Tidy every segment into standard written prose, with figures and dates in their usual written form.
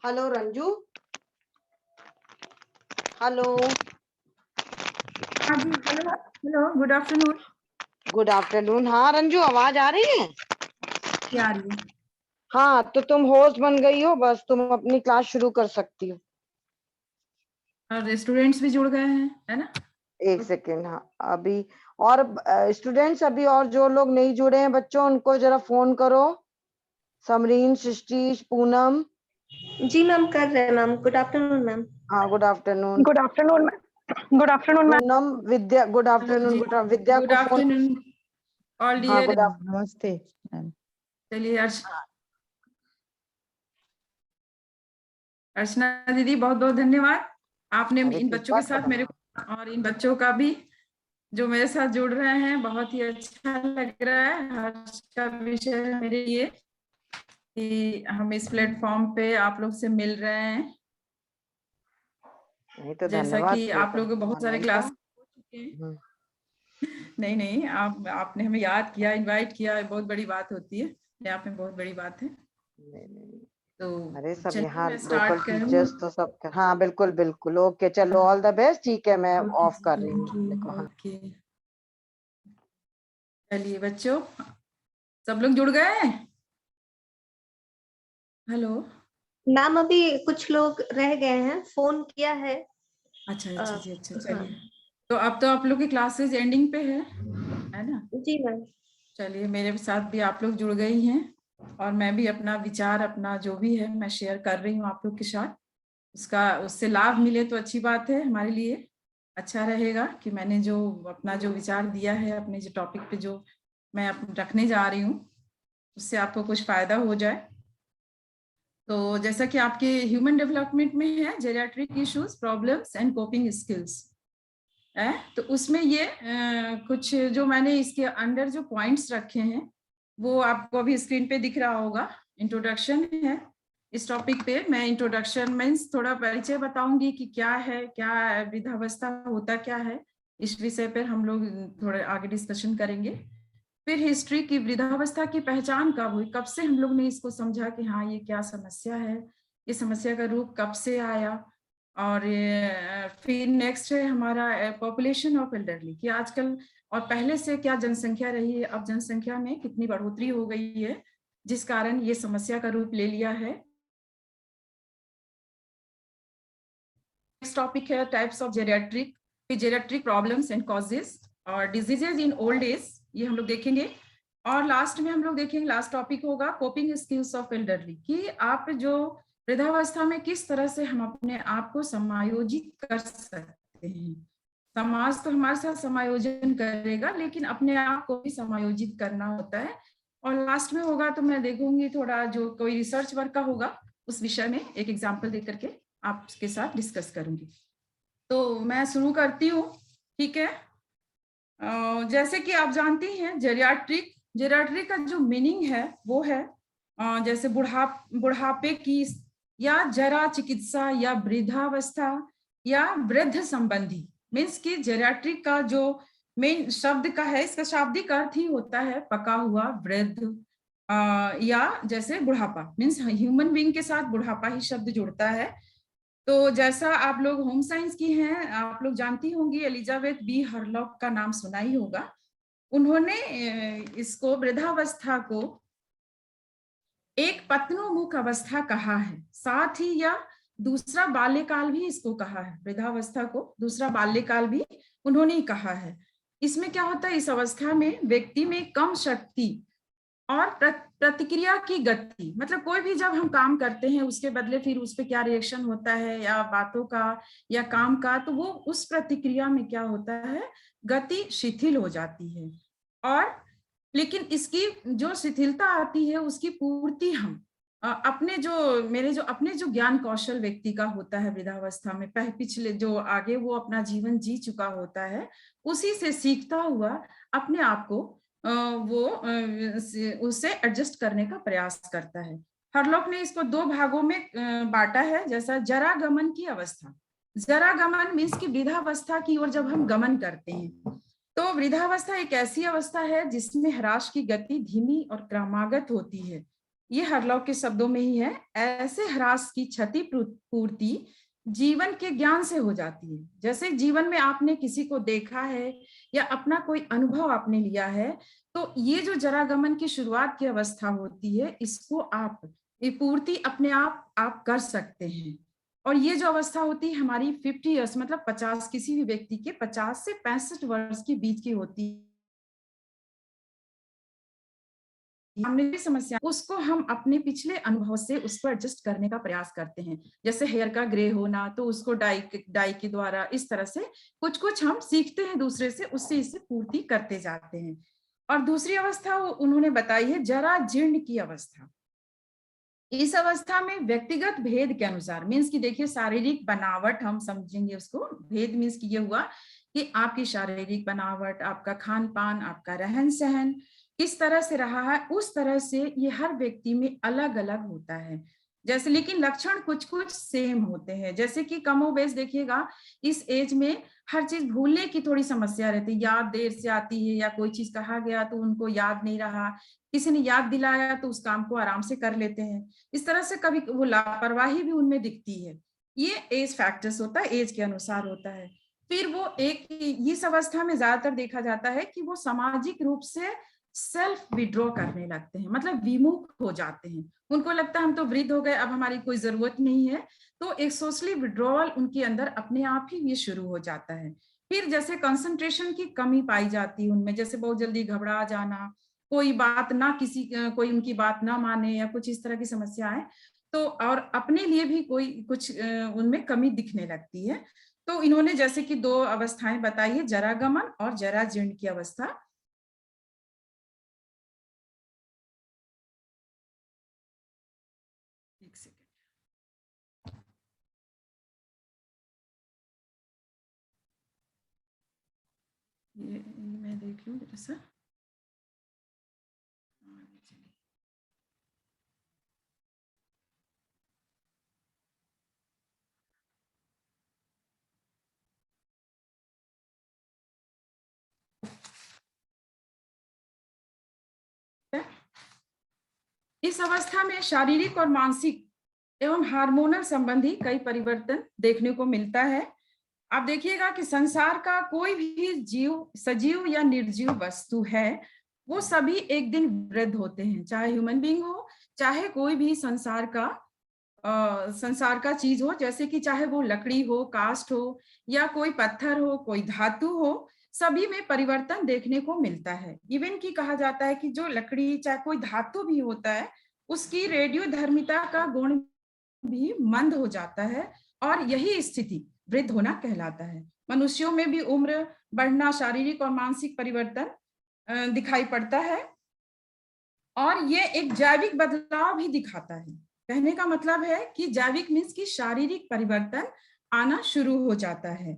Hello Ranju, hello. हाँ जी, hello hello, good afternoon. Good afternoon. हाँ रंजू, आवाज आ रही है? क्या आ रही है? हाँ, तो तुम होस्ट बन गई हो, बस तुम अपनी क्लास शुरू कर सकती हो। और स्टूडेंट्स भी जुड़ गए हैं, है ना? एक सेकेंड। हाँ अभी, और स्टूडेंट्स अभी और जो लोग नहीं जुड़े हैं बच्चों, उनको जरा फोन करो। समरीन, सृष्टि, पूनम। जी मैम, कर रहे हैं मैम। Good afternoon ma'am. हाँ good afternoon. Good afternoon ma'am. Good afternoon ma'am. Poonam, Vidya, good afternoon. Vidya good को फोन। आफ्टरनून ऑल हाँ डियर। Good afternoon. नमस्ते मैम। चलिए अर्चना दीदी, बहुत बहुत धन्यवाद। आपने अरे इन किस बच्चों के बात साथ का मेरे को और इन बच्चों का भी जो मेरे साथ जुड़ रहे हैं, बहुत ही अच्छा लग रहा है। हर्ष का विषय है मेरे लिए कि हम इस प्लेटफॉर्म पे आप लोग से मिल रहे हैं। नहीं तो जैसा धन्यवाद कि आप लोग बहुत सारे आनंद क्लास का। हो चुके हैं। नहीं, आपने हमें याद किया, इनवाइट किया, बहुत बड़ी बात होती है। यहाँ पे बहुत बड़ी बात है। नहीं। तो अरे सब चलिए यहाँ मैं लोकल स्टार्ट करूँ। टीचर्स तो सब। हाँ बिल्कुल बिल्कुल। ओके चलो, ऑल द बेस्ट। ठीक है, मैं ओके ऑफ कर रही थैंक हूँ यू। देखो। हाँ ओके चलिए बच्चों, सब लोग जुड़ गए हैं? हेलो। मैम अभी कुछ लोग रह गए हैं, फोन किया है। अच्छा जी, अच्छा हाँ। चलिए। तो अब तो आप लोग की क्लासेस एंडिंग पे है ना? जी मैम। चलिए, मेरे साथ भी आप लोग जुड़ गई हैं और मैं भी अपना विचार, अपना जो भी है मैं शेयर कर रही हूँ आप लोग के साथ। उससे लाभ मिले तो अच्छी बात है, हमारे लिए अच्छा रहेगा कि मैंने जो अपना जो विचार दिया है, अपने जो टॉपिक पे जो मैं रखने जा रही हूँ, उससे आपको कुछ फायदा हो जाए। तो जैसा कि आपके ह्यूमन डेवलपमेंट में है geriatric issues, problems and coping skills है, तो उसमें ये कुछ जो मैंने इसके अंडर जो पॉइंट्स रखे हैं वो आपको अभी स्क्रीन पे दिख रहा होगा। इंट्रोडक्शन है इस टॉपिक पे। मैं इंट्रोडक्शन मीन्स थोड़ा परिचय बताऊंगी कि क्या है, क्या वृद्धावस्था होता क्या है, इस विषय पर हम लोग थोड़े आगे डिस्कशन करेंगे। फिर हिस्ट्री की, वृद्धावस्था की पहचान कब हुई, कब से हम लोग ने इसको समझा कि हाँ ये क्या समस्या है, ये समस्या का रूप कब से आया। और फिर नेक्स्ट है हमारा पॉपुलेशन ऑफ एल्डरली, कि आजकल और पहले से क्या जनसंख्या रही है, अब जनसंख्या में कितनी बढ़ोतरी हो गई है जिस कारण ये समस्या का रूप ले लिया है। नेक्स्ट टॉपिक है types of geriatric problems and causes और डिजीजेज इन ओल्ड एज, ये हम लोग देखेंगे। और लास्ट में हम लोग देखेंगे, लास्ट टॉपिक होगा कोपिंग स्किल्स ऑफ एल्डरली, कि आप जो वृद्धावस्था में किस तरह से हम अपने आप को समायोजित कर सकते हैं। समाज तो हमारे साथ समायोजन करेगा, लेकिन अपने आप को भी समायोजित करना होता है। और लास्ट में होगा तो मैं देखूंगी थोड़ा जो कोई रिसर्च वर्क का होगा उस विषय में एक एग्जाम्पल देकर के आपके साथ डिस्कस करूंगी। तो मैं शुरू करती हूँ, ठीक है। जैसे कि आप जानती हैं जेरियाट्रिक का जो मीनिंग है वो है जैसे बुढ़ापे की या जरा चिकित्सा या वृद्धावस्था या वृद्ध संबंधी। मीन्स कि जेरियाट्रिक का जो मेन शब्द का है, इसका शाब्दिक अर्थ ही होता है पका हुआ, वृद्ध या जैसे बुढ़ापा। मीन्स ह्यूमन बीइंग के साथ बुढ़ापा ही शब्द जुड़ता है। तो जैसा आप लोग होम साइंस की हैं, आप लोग जानती होंगी एलिजाबेथ बी हरलॉक का नाम सुना ही होगा। उन्होंने इसको वृद्धावस्था को एक पत्नोमुख अवस्था कहा है, साथ ही या दूसरा बाल्यकाल भी इसको कहा है। वृद्धावस्था को दूसरा बाल्यकाल भी उन्होंने ही कहा है। इसमें क्या होता है, इस अवस्था में व्यक्ति में कम शक्ति और प्रतिक्रिया की गति, मतलब कोई भी जब हम काम करते हैं उसके बदले फिर उस पर क्या रिएक्शन होता है, या बातों का या काम का, तो वो उस प्रतिक्रिया में क्या होता है, गति शिथिल हो जाती है। और लेकिन इसकी जो शिथिलता आती है उसकी पूर्ति हम अपने जो ज्ञान कौशल व्यक्ति का होता है वृद्धावस्था में, पिछले जो आगे वो अपना जीवन जी चुका होता है, उसी से सीखता हुआ अपने आप को उससे एडजस्ट करने का प्रयास करता है। हरलॉक ने इसको 2 भागों में बांटा है, जैसा जरागमन की अवस्था। जरागमन मीन्स की वृद्धावस्था की ओर जब हम गमन करते हैं, तो वृद्धावस्था एक ऐसी अवस्था है जिसमें ह्रास की गति धीमी और क्रमागत होती है। ये हरलॉक के शब्दों में ही है। ऐसे ह्रास की क्षति पूर्ति जीवन के ज्ञान से हो जाती है। जैसे जीवन में आपने किसी को देखा है या अपना कोई अनुभव आपने लिया है, तो ये जो जरागमन की शुरुआत की अवस्था होती है, इसको आप पूर्ति अपने आप कर सकते हैं। और ये जो अवस्था होती है हमारी 50 ईयर्स मतलब 50, किसी भी व्यक्ति के 50 से 65 वर्ष के बीच की होती है। हमने भी समस्या उसको हम अपने पिछले अनुभव से उसको एडजस्ट करने का प्रयास करते हैं। जैसे हेयर का ग्रे होना, तो उसको डाई के द्वारा इस तरह से कुछ हम सीखते हैं दूसरे से, उससे इससे पूर्ति करते जाते हैं। और दूसरी अवस्था उन्होंने बताई है जरा जीर्ण की अवस्था। इस अवस्था में व्यक्तिगत भेद के अनुसार, मीन्स की देखिए शारीरिक बनावट हम समझेंगे उसको। भेद मीन्स की ये हुआ कि आपकी शारीरिक बनावट, आपका खान पान, आपका रहन सहन किस तरह से रहा है, उस तरह से ये हर व्यक्ति में अलग अलग होता है। जैसे लेकिन लक्षण कुछ सेम होते हैं। जैसे कि कमोबेश देखिएगा इस एज में हर चीज भूलने की थोड़ी समस्या रहती है, याद देर से आती है, या कोई चीज कहा गया तो उनको याद नहीं रहा, किसी ने याद दिलाया तो उस काम को आराम से कर लेते हैं। इस तरह से कभी वो लापरवाही भी उनमें दिखती है। ये एज फैक्टर्स होता है, एज के अनुसार होता है। फिर वो एक इस अवस्था में ज्यादातर देखा जाता है कि वो सामाजिक रूप से सेल्फ विड्रॉ करने लगते हैं, मतलब विमुख हो जाते हैं। उनको लगता है हम तो वृद्ध हो गए, अब हमारी कोई जरूरत नहीं है, तो एक सोशली विड्रॉवल उनके अंदर अपने आप ही ये शुरू हो जाता है। फिर जैसे कंसंट्रेशन की कमी पाई जाती है उनमें, जैसे बहुत जल्दी घबरा जाना, कोई बात ना कोई उनकी बात ना माने, या कुछ इस तरह की समस्या है, तो और अपने लिए भी कोई कुछ उनमें कमी दिखने लगती है। तो इन्होंने जैसे कि 2 अवस्थाएं बताई है, जरागमन और जराजीर्ण की अवस्था। एक सेकेंड, ये मैं देख लूं जरा सा। इस अवस्था में शारीरिक और मानसिक एवं हार्मोनल संबंधी कई परिवर्तन देखने को मिलता है। आप देखिएगा कि संसार का कोई भी जीव, सजीव या निर्जीव वस्तु है, वो सभी एक दिन वृद्ध होते हैं, चाहे ह्यूमन बीइंग हो, चाहे कोई भी संसार का चीज हो, जैसे कि चाहे वो लकड़ी हो, काष्ठ हो, या कोई पत्थर हो, कोई धातु हो, सभी में परिवर्तन देखने को मिलता है। इवन की कहा जाता है कि जो लकड़ी चाहे कोई धातु भी होता है, उसकी रेडियोधर्मिता का गुण भी मंद हो जाता है, और यही स्थिति वृद्ध होना कहलाता है। मनुष्यों में भी उम्र बढ़ना, शारीरिक और मानसिक परिवर्तन दिखाई पड़ता है, और ये एक जैविक बदलाव भी दिखाता है। कहने का मतलब है कि जैविक मीन्स की शारीरिक परिवर्तन आना शुरू हो जाता है।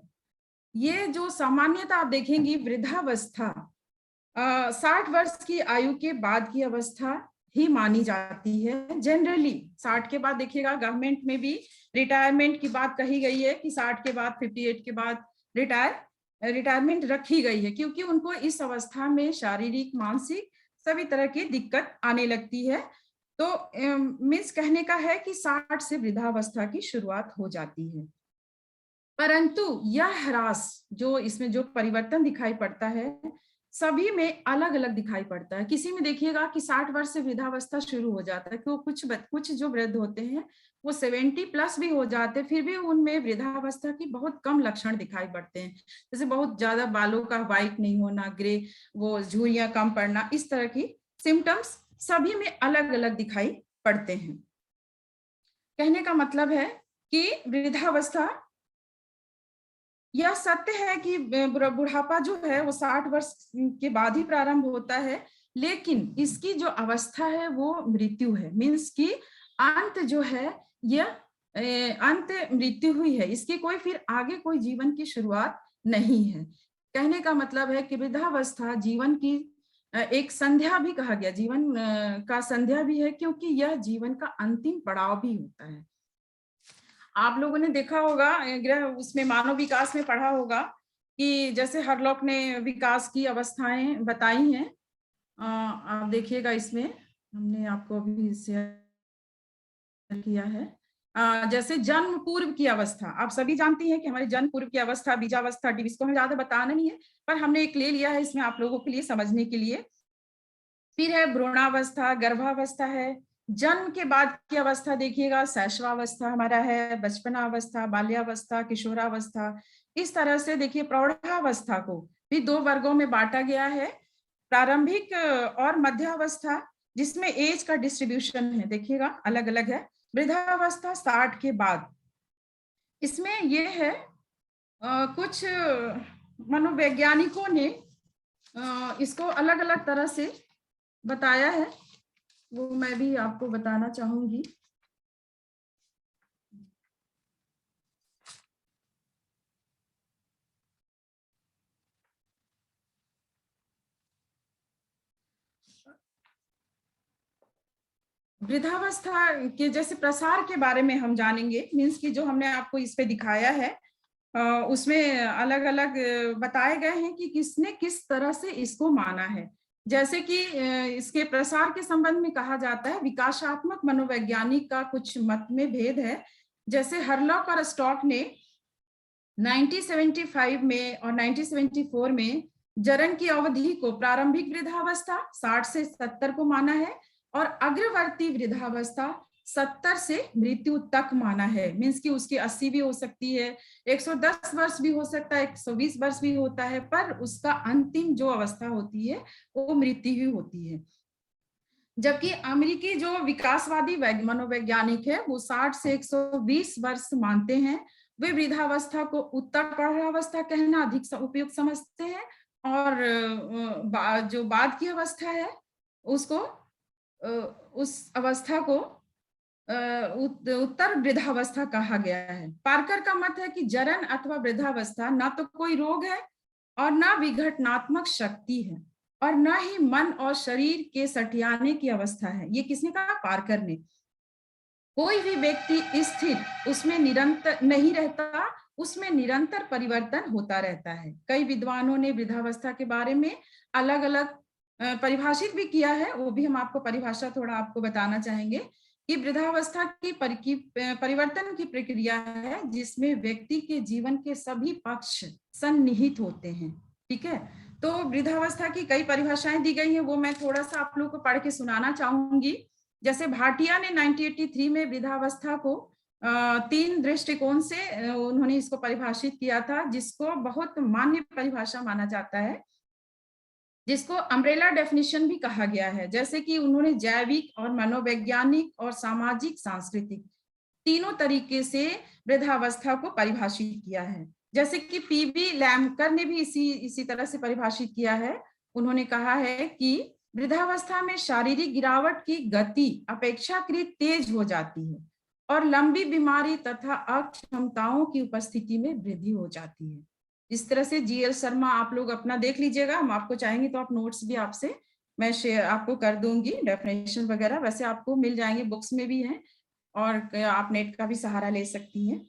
ये जो सामान्यतः आप देखेंगी वृद्धावस्था 60 वर्ष की आयु के बाद की अवस्था ही मानी जाती है। जनरली 60 के बाद देखिएगा गवर्नमेंट में भी रिटायरमेंट की बात कही गई है कि 60 के बाद 58 के बाद रिटायरमेंट रखी गई है, क्योंकि उनको इस अवस्था में शारीरिक मानसिक सभी तरह की दिक्कत आने लगती है। तो मीन्स कहने का है कि 60 से वृद्धावस्था की शुरुआत हो जाती है। परंतु यह ह्रास जो इसमें जो परिवर्तन दिखाई पड़ता है, सभी में अलग अलग दिखाई पड़ता है। किसी में देखिएगा कि 60 वर्ष से वृद्धावस्था शुरू हो जाता है, तो कुछ जो वृद्ध होते हैं वो 70 प्लस भी हो जाते हैं, फिर भी उनमें वृद्धावस्था की बहुत कम लक्षण दिखाई पड़ते हैं। जैसे बहुत ज्यादा बालों का व्हाइट नहीं होना, ग्रे, वो झुर्रियां कम पड़ना, इस तरह की सिम्टम्स सभी में अलग अलग दिखाई पड़ते हैं। कहने का मतलब है कि वृद्धावस्था यह सत्य है कि बुढ़ापा जो है वो 60 वर्ष के बाद ही प्रारंभ होता है, लेकिन इसकी जो अवस्था है वो मृत्यु है। मीन्स कि अंत जो है यह अंत मृत्यु हुई है, इसकी कोई फिर आगे कोई जीवन की शुरुआत नहीं है। कहने का मतलब है कि वृद्धावस्था जीवन की एक संध्या भी कहा गया, जीवन का संध्या भी है, क्योंकि यह जीवन का अंतिम पड़ाव भी होता है। आप लोगों ने देखा होगा, उसमें मानव विकास में पढ़ा होगा कि जैसे हरलॉक ने विकास की अवस्थाएं बताई हैं। आप देखिएगा, इसमें हमने आपको अभी शेयर किया है। जैसे जन्म पूर्व की अवस्था, आप सभी जानती हैं कि हमारी जन्म पूर्व की अवस्था, बीजावस्था, इसको हमें ज्यादा बताना नहीं है, पर हमने एक ले लिया है इसमें आप लोगों के लिए समझने के लिए। फिर है भ्रूणावस्था, गर्भावस्था है, जन्म के बाद की अवस्था देखिएगा शैशवावस्था हमारा है, बचपनावस्था, बाल्यावस्था, किशोरावस्था। इस तरह से देखिए प्रौढ़ावस्था को भी 2 वर्गों में बांटा गया है, प्रारंभिक और मध्यावस्था, जिसमें एज का डिस्ट्रीब्यूशन है देखिएगा अलग अलग है। वृद्धावस्था 60 के बाद, इसमें ये है कुछ मनोवैज्ञानिकों ने इसको अलग अलग तरह से बताया है, वो मैं भी आपको बताना चाहूंगी। वृद्धावस्था के जैसे प्रसार के बारे में हम जानेंगे। मीन्स कि जो हमने आपको इस पे दिखाया है उसमें अलग अलग बताए गए हैं कि किसने किस तरह से इसको माना है। जैसे कि इसके प्रसार के संबंध में कहा जाता है, विकासात्मक मनोवैज्ञानिक का कुछ मत में भेद है। जैसे हरलॉक और स्टॉक ने 1975 में और 1974 में जरन की अवधि को प्रारंभिक वृद्धावस्था 60 से 70 को माना है, और अग्रवर्ती वृद्धावस्था 70 से मृत्यु तक माना है। मीन्स कि उसकी 80 भी हो सकती है, 110 वर्ष भी हो सकता है, 120 वर्ष भी होता है, पर उसका अंतिम जो अवस्था होती है वो मृत्यु ही होती है। जबकि अमेरिकी जो विकासवादी मनोवैज्ञानिक है वो 60 से 120 वर्ष मानते हैं। वे वृद्धावस्था को उत्तर प्रौढ़ावस्था कहना अधिक उपयुक्त समझते हैं, और जो बाद की अवस्था है उसको उस अवस्था को उत्तर वृद्धावस्था कहा गया है। पार्कर का मत है कि जरन अथवा वृद्धावस्था ना तो कोई रोग है और ना विघटनात्मक शक्ति है, और ना ही मन और शरीर के सठियाने की अवस्था है। ये किसने कहा? पार्कर ने। कोई भी व्यक्ति स्थिर उसमें निरंतर नहीं रहता, उसमें निरंतर परिवर्तन होता रहता है। कई विद्वानों ने वृद्धावस्था के बारे में अलग अलग परिभाषित भी किया है, वो भी हम आपको परिभाषा थोड़ा आपको बताना चाहेंगे कि वृद्धावस्था की परिवर्तन की प्रक्रिया है जिसमें व्यक्ति के जीवन के सभी पक्ष सन्निहित होते हैं। ठीक है, तो वृद्धावस्था की कई परिभाषाएं दी गई हैं, वो मैं थोड़ा सा आप लोगों को पढ़ के सुनाना चाहूंगी। जैसे भाटिया ने 1983 में वृद्धावस्था को 3 दृष्टिकोण से उन्होंने इसको परिभाषित किया था, जिसको बहुत मान्य परिभाषा माना जाता है, जिसको अम्ब्रेला डेफिनेशन भी कहा गया है। जैसे कि उन्होंने जैविक और मनोवैज्ञानिक और सामाजिक सांस्कृतिक तीनों तरीके से वृद्धावस्था को परिभाषित किया है। जैसे कि पीबी लैमकर ने भी इसी तरह से परिभाषित किया है। उन्होंने कहा है कि वृद्धावस्था में शारीरिक गिरावट की गति अपेक्षाकृत तेज हो जाती है और लंबी बीमारी तथा अक्षमताओं की उपस्थिति में वृद्धि हो जाती है। इस तरह से जीएल शर्मा आप लोग अपना देख लीजिएगा, हम आपको चाहेंगे तो आप नोट्स भी आपसे मैं शेयर आपको कर दूंगी, डेफिनेशन वगैरह वैसे आपको मिल जाएंगे, बुक्स में भी हैं और आप नेट का भी सहारा ले सकती हैं।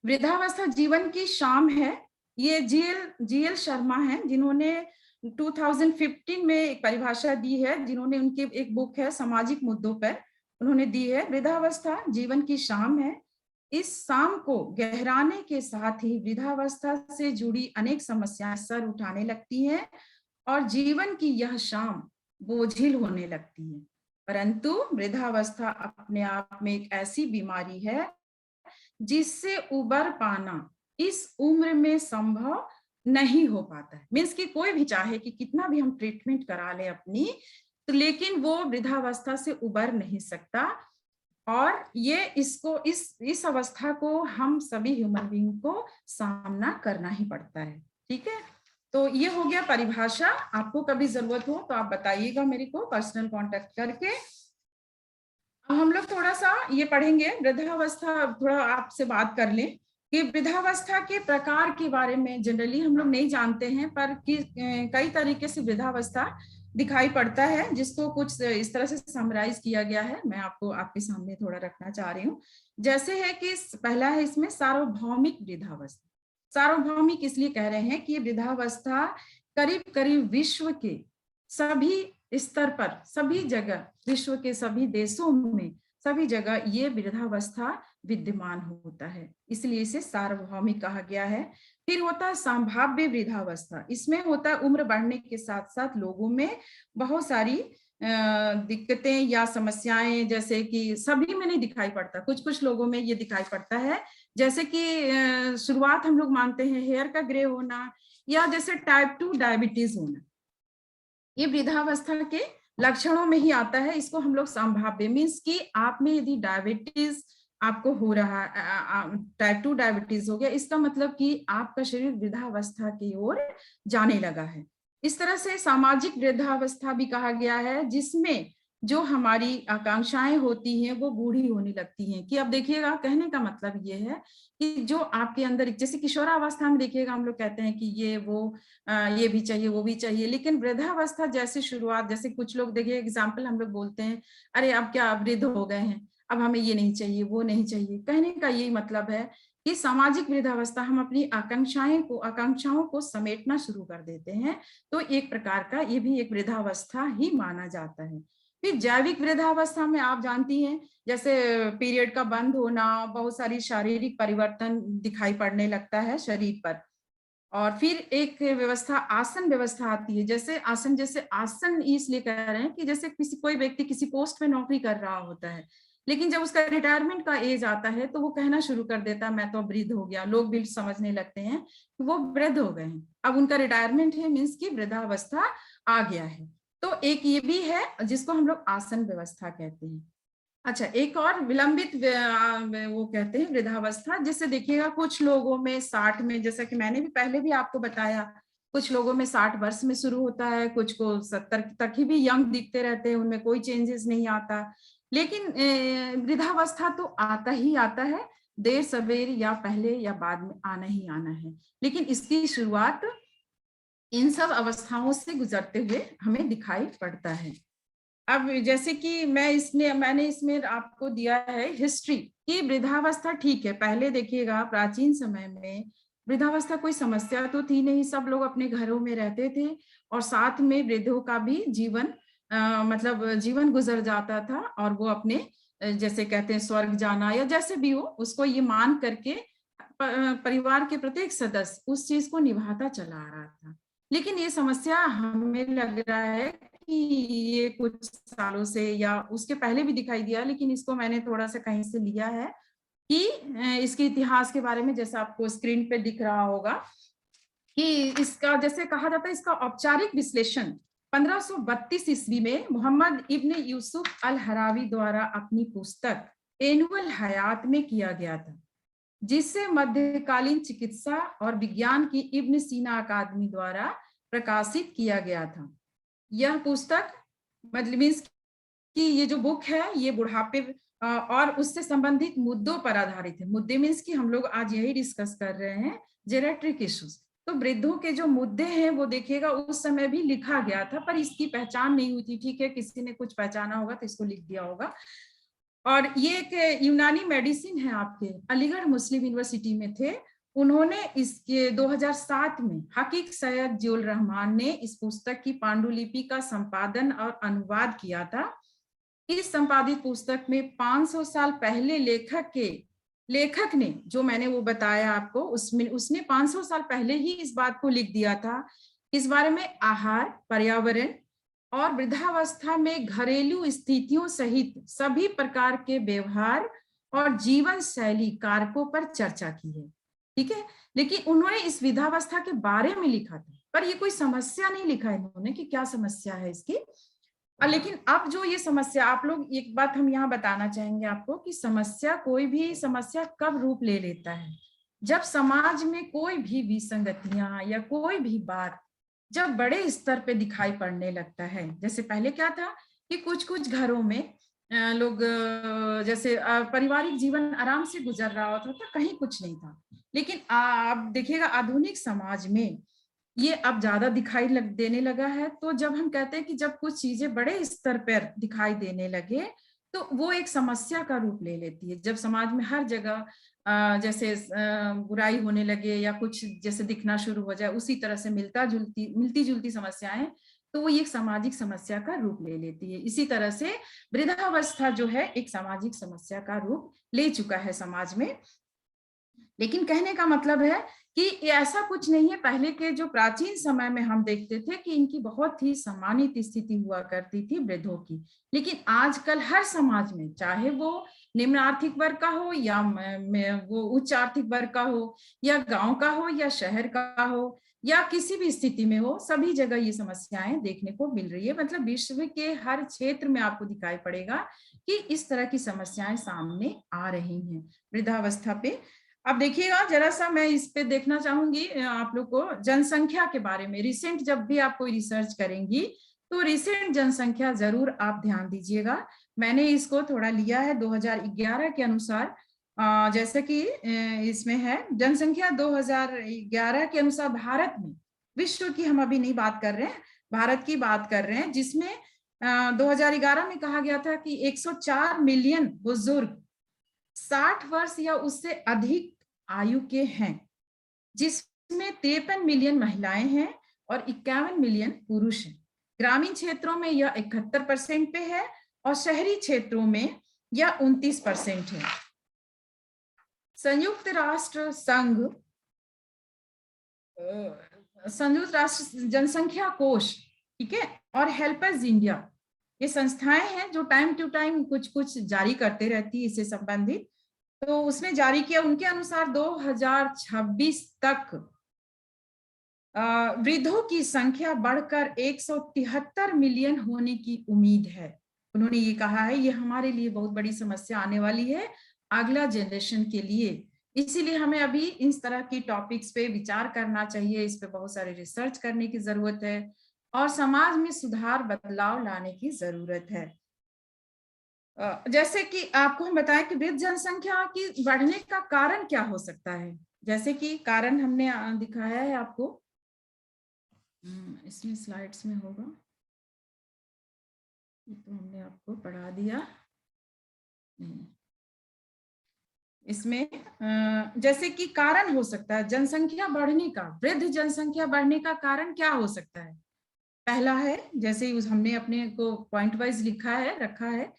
वृद्धावस्था जीवन की शाम है, ये जीएल शर्मा हैं जिन्होंने 2015 में एक परिभाषा दी है, जिन्होंने उनकी एक बुक है सामाजिक मुद्दों पर उन्होंने दी है। वृद्धावस्था जीवन की शाम है, इस शाम को गहराने के साथ ही वृद्धावस्था से जुड़ी अनेक समस्याएं सर उठाने लगती हैं और जीवन की यह शाम बोझिल होने लगती है। परंतु वृद्धावस्था अपने आप में एक ऐसी बीमारी है जिससे उबर पाना इस उम्र में संभव नहीं हो पाता है। मीन्स कि कोई भी चाहे कि कितना भी हम ट्रीटमेंट करा ले अपनी, तो लेकिन वो वृद्धावस्था से उबर नहीं सकता। और ये इसको इस अवस्था को हम सभी ह्यूमन बीइंग को सामना करना ही पड़ता है। ठीक है, तो ये हो गया परिभाषा। आपको कभी जरूरत हो तो आप बताइएगा मेरे को पर्सनल कांटेक्ट करके। अब हम लोग थोड़ा सा ये पढ़ेंगे वृद्धावस्था, थोड़ा आपसे बात कर लें कि वृद्धावस्था के प्रकार के बारे में जनरली हम लोग नहीं जानते हैं, पर कई तरीके से वृद्धावस्था दिखाई पड़ता है, जिसको कुछ इस तरह से समराइज किया गया है। मैं आपको आपके सामने थोड़ा रखना चाह रही हूँ। जैसे है कि पहला है इसमें सार्वभौमिक वृद्धावस्था। सार्वभौमिक इसलिए कह रहे हैं कि ये वृद्धावस्था करीब करीब विश्व के सभी स्तर पर, सभी जगह, विश्व के सभी देशों में, सभी जगह ये वृद्धावस्था विद्यमान होता है, इसलिए इसे सार्वभौमिक कहा गया है। फिर होता है संभाव्य वृद्धावस्था। इसमें होता है उम्र बढ़ने के साथ साथ लोगों में बहुत सारी दिक्कतें या समस्याएं, जैसे कि सभी में नहीं दिखाई पड़ता, कुछ कुछ लोगों में ये दिखाई पड़ता है। जैसे कि शुरुआत हम लोग मानते हैं हेयर का ग्रे होना, या जैसे टाइप 2 डायबिटीज होना, ये वृद्धावस्था के लक्षणों में ही आता है। इसको हम लोग संभाव्य मीन्स कि आप में यदि डायबिटीज आपको हो रहा, टाइप 2 डायबिटीज हो गया, इसका मतलब कि आपका शरीर वृद्धावस्था की ओर जाने लगा है। इस तरह से सामाजिक वृद्धावस्था भी कहा गया है, जिसमें जो हमारी आकांक्षाएं होती हैं वो बूढ़ी होने लगती हैं। कि अब देखिएगा, कहने का मतलब ये है कि जो आपके अंदर, जैसे किशोरावस्था में देखिएगा हम लोग कहते हैं कि ये वो ये भी चाहिए वो भी चाहिए, लेकिन वृद्धावस्था जैसे शुरुआत, जैसे कुछ लोग देखिए एग्जाम्पल हम लोग बोलते हैं, अरे अब क्या वृद्ध हो गए हैं, अब हमें ये नहीं चाहिए वो नहीं चाहिए। कहने का यही मतलब है कि सामाजिक वृद्धावस्था, हम अपनी आकांक्षाओं को समेटना शुरू कर देते हैं, तो एक प्रकार का ये भी एक वृद्धावस्था ही माना जाता है। फिर जैविक वृद्धावस्था में आप जानती हैं, जैसे पीरियड का बंद होना, बहुत सारी शारीरिक परिवर्तन दिखाई पड़ने लगता है शरीर पर। और फिर एक व्यवस्था आसन व्यवस्था आती है। जैसे आसन इसलिए कह रहे हैं कि जैसे कोई व्यक्ति किसी पोस्ट पे नौकरी कर रहा होता है, लेकिन जब उसका रिटायरमेंट का एज आता है तो वो कहना शुरू कर देता है मैं तो वृद्ध हो गया। लोग भी समझने लगते हैं कि वो वृद्ध हो गए हैं, अब उनका रिटायरमेंट है, मीन्स की वृद्धावस्था आ गया है। तो एक ये भी है जिसको हम लोग आसन व्यवस्था कहते हैं। अच्छा, एक और विलंबित वो कहते हैं वृद्धावस्था। जैसे देखिएगा कुछ लोगों में 60 में, जैसा कि मैंने भी पहले भी आपको बताया, कुछ लोगों में 60 वर्ष में शुरू होता है, कुछ को 70 तक ही भी यंग दिखते रहते हैं, उनमें कोई चेंजेस नहीं आता। लेकिन वृद्धावस्था तो आता ही आता है, देर सवेर या पहले या बाद में आना ही आना है। लेकिन इसकी शुरुआत इन सब अवस्थाओं से गुजरते हुए हमें दिखाई पड़ता है। अब जैसे कि मैंने इसमें आपको दिया है हिस्ट्री कि वृद्धावस्था, ठीक है, पहले देखिएगा प्राचीन समय में वृद्धावस्था कोई समस्या तो थी नहीं, सब लोग अपने घरों में रहते थे और साथ में वृद्धों का भी जीवन मतलब जीवन गुजर जाता था, और वो अपने जैसे कहते हैं स्वर्ग जाना या जैसे भी हो, उसको ये मान करके परिवार के प्रत्येक सदस्य उस चीज को निभाता चला आ रहा था। लेकिन ये समस्या हमें लग रहा है कि ये कुछ सालों से या उसके पहले भी दिखाई दिया, लेकिन इसको मैंने थोड़ा सा कहीं से लिया है कि इसके इतिहास के बारे में, जैसा आपको स्क्रीन पे दिख रहा होगा कि इसका जैसे कहा जाता है, इसका औपचारिक विश्लेषण 1532 ईस्वी में मोहम्मद इब्न यूसुफ अल हरावी द्वारा अपनी पुस्तक एनुअल हयात में किया गया था, जिसे मध्यकालीन चिकित्सा और विज्ञान की इब्न सीना अकादमी द्वारा प्रकाशित किया गया था। यह पुस्तक मतलब मीन्स कि ये जो बुक है ये बुढ़ापे और उससे संबंधित मुद्दों पर आधारित है। मुद्दे मीन्स कि हम लोग आज यही डिस्कस कर रहे हैं, जेरिएट्रिक इश्यूज। तो वृद्धों के जो मुद्दे हैं वो देखिएगा उस समय भी लिखा गया था, पर इसकी पहचान नहीं हुई थी। ठीक है, किसी ने कुछ पहचाना होगा तो इसको लिख दिया होगा। और ये एक यूनानी मेडिसिन है, आपके अलीगढ़ मुस्लिम यूनिवर्सिटी में थे, उन्होंने इसके 2007 में हकीक सैयद जियुल रहमान ने इस पुस्तक की पांडुलिपि का संपादन और अनुवाद किया था। इस संपादित पुस्तक में 500 साल पहले लेखक ने जो मैंने वो बताया आपको, उसमें उसने 500 साल पहले ही इस बात को लिख दिया था, इस बारे में आहार, पर्यावरण और वृद्धावस्था में घरेलू स्थितियों सहित सभी प्रकार के व्यवहार और जीवन शैली कारकों पर चर्चा की है। ठीक है, लेकिन उन्होंने इस वृद्धावस्था के बारे में लिखा था, पर ये कोई समस्या नहीं लिखा इन्होंने कि क्या समस्या है इसकी। लेकिन अब जो ये समस्या, आप लोग एक बात हम यहाँ बताना चाहेंगे आपको कि समस्या, कोई भी समस्या कब रूप ले लेता है, जब समाज में कोई भी विसंगतियां या कोई भी बात जब बड़े स्तर पे दिखाई पड़ने लगता है। जैसे पहले क्या था कि कुछ कुछ घरों में लोग जैसे पारिवारिक जीवन आराम से गुजर रहा होता था, कहीं कुछ नहीं था। लेकिन आप देखिएगा आधुनिक समाज में ये अब ज्यादा दिखाई देने लगा है। तो जब हम कहते हैं कि जब कुछ चीजें बड़े स्तर पर दिखाई देने लगे तो वो एक समस्या का रूप ले लेती है। जब समाज में हर जगह जैसे बुराई होने लगे या कुछ जैसे दिखना शुरू हो जाए, उसी तरह से मिलती जुलती समस्याएं, तो वो एक सामाजिक समस्या का रूप ले लेती है। इसी तरह से वृद्धावस्था जो है एक सामाजिक समस्या का रूप ले चुका है समाज में। लेकिन कहने का मतलब है कि ऐसा कुछ नहीं है। पहले के जो प्राचीन समय में हम देखते थे कि इनकी बहुत ही सम्मानित स्थिति हुआ करती थी वृद्धों की, लेकिन आजकल हर समाज में, चाहे वो निम्न आर्थिक वर्ग का हो या वो उच्च आर्थिक वर्ग का हो या गांव का हो या शहर का हो या किसी भी स्थिति में हो, सभी जगह ये समस्याएं देखने को मिल रही है। मतलब विश्व के हर क्षेत्र में आपको दिखाई पड़ेगा कि इस तरह की समस्याएं सामने आ रही हैं वृद्धावस्था पे। अब देखिएगा जरा सा, मैं इस पे देखना चाहूंगी आप लोग को जनसंख्या के बारे में। रिसेंट जब भी आप कोई रिसर्च करेंगी तो रिसेंट जनसंख्या जरूर आप ध्यान दीजिएगा। मैंने इसको थोड़ा लिया है 2011 के अनुसार। जैसे कि इसमें है जनसंख्या 2011 के अनुसार भारत में, विश्व की हम अभी नहीं बात कर रहे हैं, भारत की बात कर रहे हैं, जिसमें 2011 में कहा गया था कि 104 मिलियन बुजुर्ग 60 वर्ष या उससे अधिक आयु के हैं, जिसमें 53 मिलियन महिलाएं हैं और 51 मिलियन पुरुष हैं। ग्रामीण क्षेत्रों में यह 71% पे है और शहरी क्षेत्रों में यह 29% है। संयुक्त राष्ट्र जनसंख्या कोष, ठीक है, और हेल्पर्स इंडिया, ये संस्थाएं हैं जो टाइम टू टाइम कुछ कुछ जारी करते रहती है इससे संबंधित। तो उसने जारी किया, उनके अनुसार 2026 तक वृद्धों की संख्या बढ़कर 173 मिलियन होने की उम्मीद है। उन्होंने ये कहा है ये हमारे लिए बहुत बड़ी समस्या आने वाली है अगला जनरेशन के लिए। इसीलिए हमें अभी इस तरह की टॉपिक्स पे विचार करना चाहिए, इस पे बहुत सारे रिसर्च करने की जरूरत है और समाज में सुधार बदलाव लाने की जरूरत है। जैसे कि आपको हम बताएं कि वृद्ध जनसंख्या की बढ़ने का कारण क्या हो सकता है। जैसे कि कारण हमने दिखाया है आपको, इसमें स्लाइड्स में होगा, तो हमने आपको पढ़ा दिया। इसमें जैसे कि कारण हो सकता है जनसंख्या बढ़ने का, वृद्ध जनसंख्या बढ़ने का कारण क्या हो सकता है। पहला है, जैसे हमने अपने को पॉइंट वाइज लिखा है, रखा है,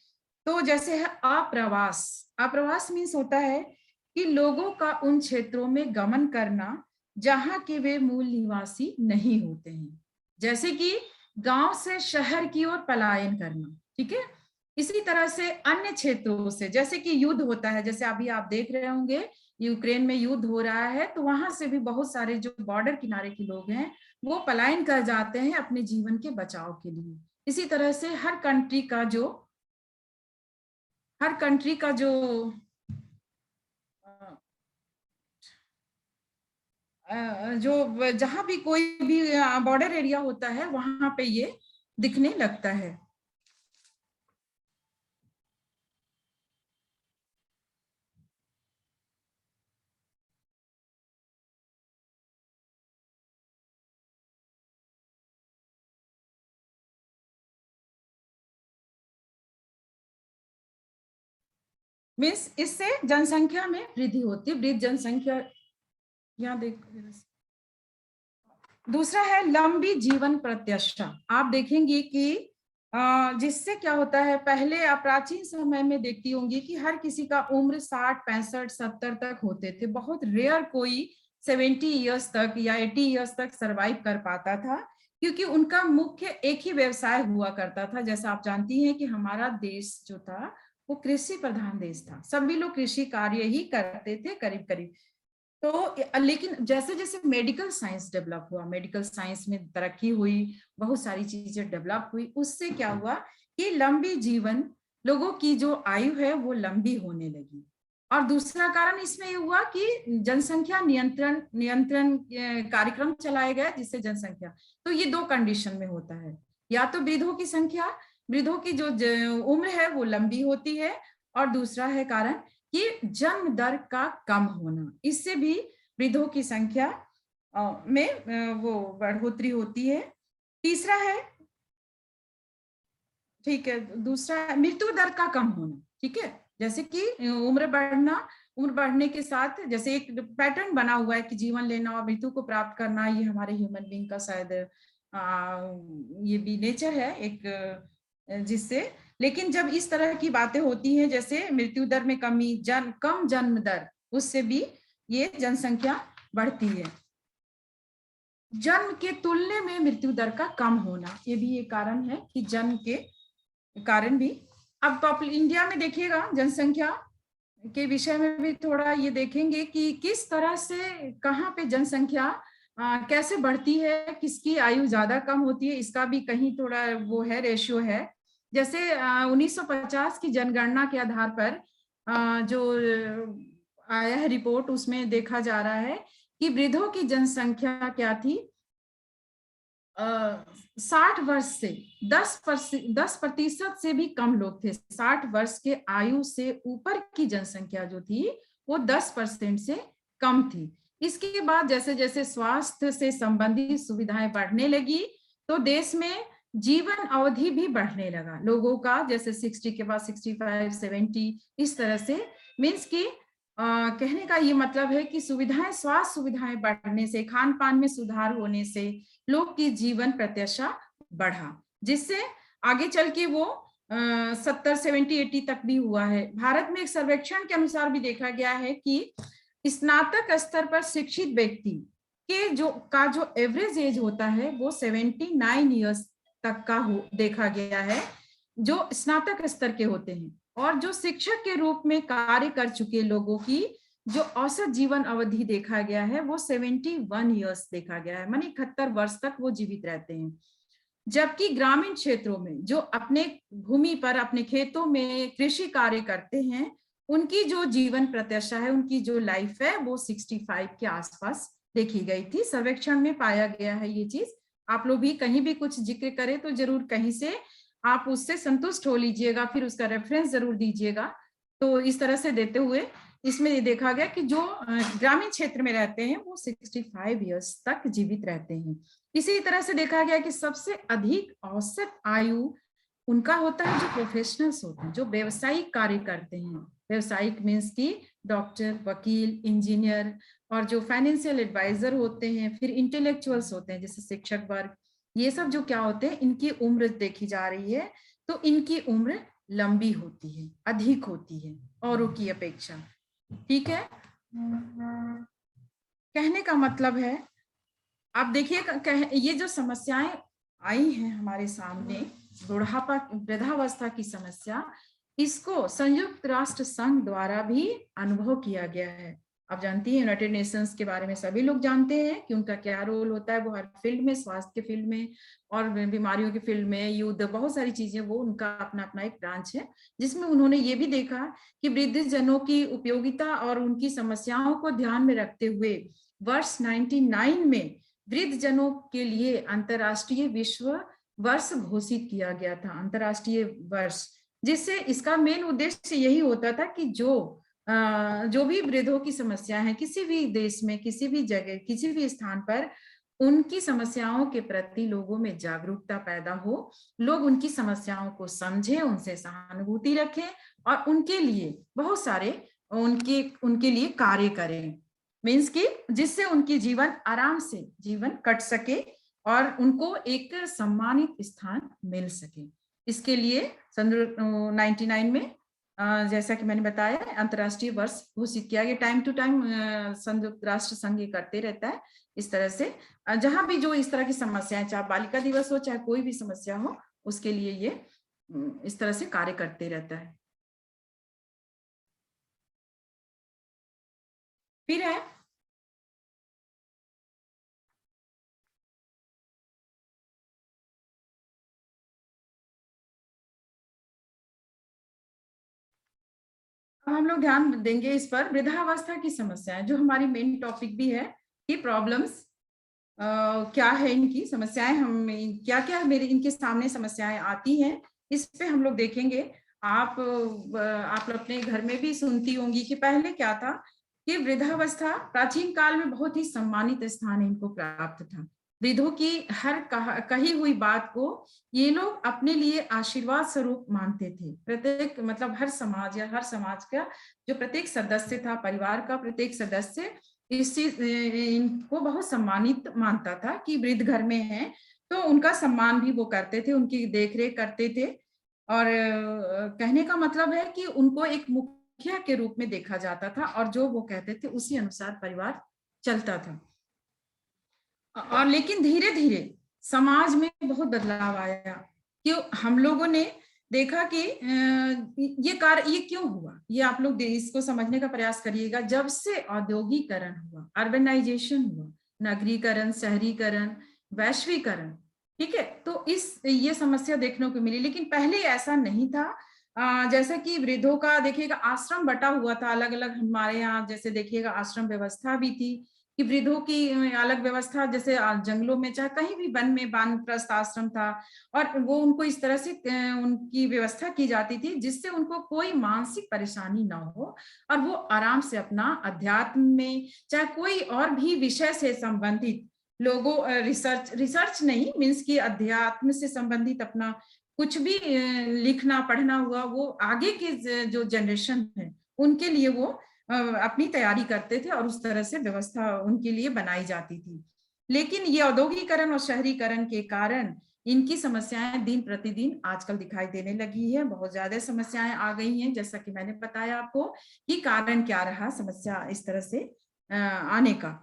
तो जैसे है आप्रवास। आप्रवास मीन्स होता है कि लोगों का उन क्षेत्रों में गमन करना जहां के वे मूल निवासी नहीं होते हैं, जैसे कि गांव से शहर की ओर पलायन करना, ठीक है। इसी तरह से अन्य क्षेत्रों से, जैसे कि युद्ध होता है, जैसे अभी आप देख रहे होंगे यूक्रेन में युद्ध हो रहा है, तो वहां से भी बहुत सारे जो बॉर्डर किनारे के लोग हैं वो पलायन कर जाते हैं अपने जीवन के बचाव के लिए। इसी तरह से हर कंट्री का जो जहां भी कोई भी बॉर्डर एरिया होता है वहां पे ये दिखने लगता है। मीन्स इससे जनसंख्या में वृद्धि होती है, वृद्ध जनसंख्या। यहाँ देख, दूसरा है लंबी जीवन प्रत्याशा। आप देखेंगे कि जिससे क्या होता है, पहले आप प्राचीन समय में देखती होंगी कि हर किसी का उम्र 60, 65, 70 तक होते थे। बहुत रेयर कोई 70 इयर्स तक या 80 इयर्स तक सरवाइव कर पाता था, क्योंकि उनका मुख्य एक ही व्यवसाय हुआ करता था। जैसा आप जानती हैं कि हमारा देश जो था वो कृषि प्रधान देश था, सभी लोग कृषि कार्य ही करते थे करीब करीब। तो लेकिन जैसे जैसे मेडिकल साइंस डेवलप हुआ, मेडिकल साइंस में तरक्की हुई, बहुत सारी चीजें डेवलप हुई, उससे क्या हुआ कि लंबी जीवन, लोगों की जो आयु है वो लंबी होने लगी। और दूसरा कारण इसमें ये हुआ कि जनसंख्या नियंत्रण नियंत्रण कार्यक्रम चलाया गया, जिससे जनसंख्या, तो ये दो कंडीशन में होता है, या तो वृद्धों की संख्या, वृद्धों की जो उम्र है वो लंबी होती है, और दूसरा है कारण कि जन्म दर का कम होना, इससे भी वृद्धों की संख्या में वो बढ़ोतरी होती है। तीसरा है, ठीक है, दूसरा मृत्यु दर का कम होना, ठीक है, जैसे कि उम्र बढ़ने के साथ जैसे एक पैटर्न बना हुआ है कि जीवन लेना और मृत्यु को प्राप्त करना, ये हमारे ह्यूमन बीइंग का शायद ये भी नेचर है एक, जिससे, लेकिन जब इस तरह की बातें होती हैं, जैसे मृत्यु दर में कमी, कम जन्म दर, उससे भी ये जनसंख्या बढ़ती है। जन्म के तुलने में मृत्यु दर का कम होना, ये भी एक कारण है कि जन्म के कारण भी। अब इंडिया में देखिएगा, जनसंख्या के विषय में भी थोड़ा ये देखेंगे कि किस तरह से, कहाँ पे जनसंख्या कैसे बढ़ती है, किसकी आयु ज्यादा कम होती है, इसका भी कहीं थोड़ा वो है, रेशियो है। जैसे 1950 की जनगणना के आधार पर जो आया है रिपोर्ट, उसमें देखा जा रहा है कि वृद्धों की जनसंख्या क्या थी, 60 वर्ष से 10% से भी कम लोग थे। 60 वर्ष के आयु से ऊपर की जनसंख्या जो थी वो 10% से कम थी। इसके बाद जैसे जैसे स्वास्थ्य से संबंधित सुविधाएं बढ़ने लगी, तो देश में जीवन अवधि भी बढ़ने लगा लोगों का, जैसे 60 के बाद 65, 70, इस तरह से। मीन्स की कहने का ये मतलब है कि सुविधाएं, स्वास्थ्य सुविधाएं बढ़ने से, खान पान में सुधार होने से लोग की जीवन प्रत्याशा बढ़ा, जिससे आगे चल के वो 70, 70, 80 तक भी हुआ है। भारत में एक सर्वेक्षण के अनुसार भी देखा गया है कि स्नातक स्तर पर शिक्षित व्यक्ति के जो एवरेज एज होता है वो 79 ईयर्स तक का देखा गया है, जो स्नातक स्तर के होते हैं। और जो शिक्षक के रूप में कार्य कर चुके लोगों की जो औसत जीवन अवधि देखा गया है वो 71 ईयर्स देखा गया है, माने 71 वर्ष तक वो जीवित रहते हैं। जबकि ग्रामीण क्षेत्रों में जो अपने भूमि पर, अपने खेतों में कृषि कार्य करते हैं, उनकी जो जीवन प्रत्याशा है, उनकी जो लाइफ है वो 65 के आसपास देखी गई थी। सर्वेक्षण में पाया गया है ये चीज। आप लोग भी कहीं भी कुछ जिक्र करें तो जरूर कहीं से आप उससे संतुष्ट हो लीजिएगा, फिर उसका रेफरेंस जरूर दीजिएगा। तो इस तरह से देते हुए इसमें ये देखा गया कि जो ग्रामीण क्षेत्र में रहते हैं वो 65 ईयर्स तक जीवित रहते हैं। इसी तरह से देखा गया कि सबसे अधिक औसत आयु उनका होता है जो प्रोफेशनल्स होते हैं, जो व्यवसायिक कार्य करते हैं। व्यवसायिक मीन्स की डॉक्टर, वकील, इंजीनियर, और जो फाइनेंशियल एडवाइजर होते हैं, फिर इंटेलेक्चुअल्स होते हैं जैसे शिक्षक वर्ग, ये सब जो क्या होते हैं, इनकी उम्र देखी जा रही है, तो इनकी उम्र लंबी होती है, अधिक होती है औरों की अपेक्षा। ठीक है, कहने का मतलब है, आप देखिए ये जो समस्याएं आई हैं हमारे सामने, बुढ़ापा, वृद्धावस्था की समस्या, इसको संयुक्त राष्ट्र संघ द्वारा भी अनुभव किया गया है। आप जानती हैं यूनाइटेड नेशंस के बारे में सभी लोग जानते हैं कि उनका क्या रोल होता है। वो हर फील्ड में, स्वास्थ्य के फील्ड में और बीमारियों के फील्ड में, युद्ध, बहुत सारी चीजें, वो उनका अपना अपना एक ब्रांच है, जिसमें उन्होंने ये भी देखा कि वृद्ध जनों की उपयोगिता और उनकी समस्याओं को ध्यान में रखते हुए वर्ष 99 में वृद्ध जनों के लिए अंतर्राष्ट्रीय विश्व वर्ष घोषित किया गया था, अंतर्राष्ट्रीय वर्ष, जिससे इसका मेन उद्देश्य यही होता था कि जो भी वृद्धों की समस्या है किसी भी देश में, किसी भी जगह, किसी भी स्थान पर, उनकी समस्याओं के प्रति लोगों में जागरूकता पैदा हो, लोग उनकी समस्याओं को समझें, उनसे सहानुभूति रखें और उनके लिए बहुत सारे उनके लिए कार्य करें। मीन्स की जिससे उनकी जीवन आराम से जीवन कट सके और उनको एक सम्मानित स्थान मिल सके। इसके लिए सन 99 में जैसा कि मैंने बताया अंतर्राष्ट्रीय वर्ष घोषित किया गया। टाइम टू टाइम संयुक्त राष्ट्र संघ ये करते रहता है इस तरह से, जहां भी जो इस तरह की समस्याएं, चाहे बालिका दिवस हो, चाहे कोई भी समस्या हो, उसके लिए ये इस तरह से कार्य करते रहता है। फिर है अब हम लोग ध्यान देंगे इस पर, वृद्धावस्था की समस्याएं, जो हमारी मेन टॉपिक भी है कि प्रॉब्लम्स क्या है, इनकी समस्याएं, हम क्या क्या मेरे इनके सामने समस्याएं आती हैं, इस पे हम लोग देखेंगे। आप लोग अपने घर में भी सुनती होंगी कि पहले क्या था कि वृद्धावस्था प्राचीन काल में बहुत ही सम्मानित स्थान इनको प्राप्त था। वृद्धों की हर कही हुई बात को ये लोग अपने लिए आशीर्वाद स्वरूप मानते थे। प्रत्येक मतलब हर समाज या हर समाज का जो प्रत्येक सदस्य था, परिवार का प्रत्येक सदस्य इनको बहुत सम्मानित मानता था कि वृद्ध घर में है, तो उनका सम्मान भी वो करते थे, उनकी देखरेख करते थे। और कहने का मतलब है कि उनको एक मुखिया के रूप में देखा जाता था और जो वो कहते थे उसी अनुसार परिवार चलता था। और लेकिन धीरे धीरे समाज में बहुत बदलाव आया कि हम लोगों ने देखा कि ये क्यों हुआ, ये आप लोग इसको समझने का प्रयास करिएगा। जब से औद्योगिकरण हुआ, अर्बनाइजेशन हुआ, नगरीकरण, शहरीकरण, वैश्वीकरण, ठीक है, तो ये समस्या देखने को मिली। लेकिन पहले ऐसा नहीं था। जैसा कि वृद्धों का देखिएगा आश्रम बटा हुआ था अलग अलग, हमारे यहाँ जैसे देखिएगा आश्रम व्यवस्था भी थी कि वृद्धों की अलग व्यवस्था, जैसे जंगलों में चाहे कहीं भी वन में वानप्रस्थ आश्रम था, और वो उनको इस तरह से उनकी व्यवस्था की जाती थी जिससे उनको कोई मानसिक परेशानी ना हो और वो आराम से अपना अध्यात्म में चाहे कोई और भी विषय से संबंधित लोगों रिसर्च नहीं मीन्स की अध्यात्म से संबंधित अपना कुछ भी लिखना पढ़ना हुआ, वो आगे के जो जनरेशन है उनके लिए वो अपनी तैयारी करते थे और उस तरह से व्यवस्था उनके लिए बनाई जाती थी। लेकिन ये औद्योगिकरण और शहरीकरण के कारण इनकी समस्याएं दिन प्रतिदिन आजकल दिखाई देने लगी है, बहुत ज्यादा समस्याएं आ गई हैं। जैसा कि मैंने बताया आपको कि कारण क्या रहा समस्या इस तरह से आने का।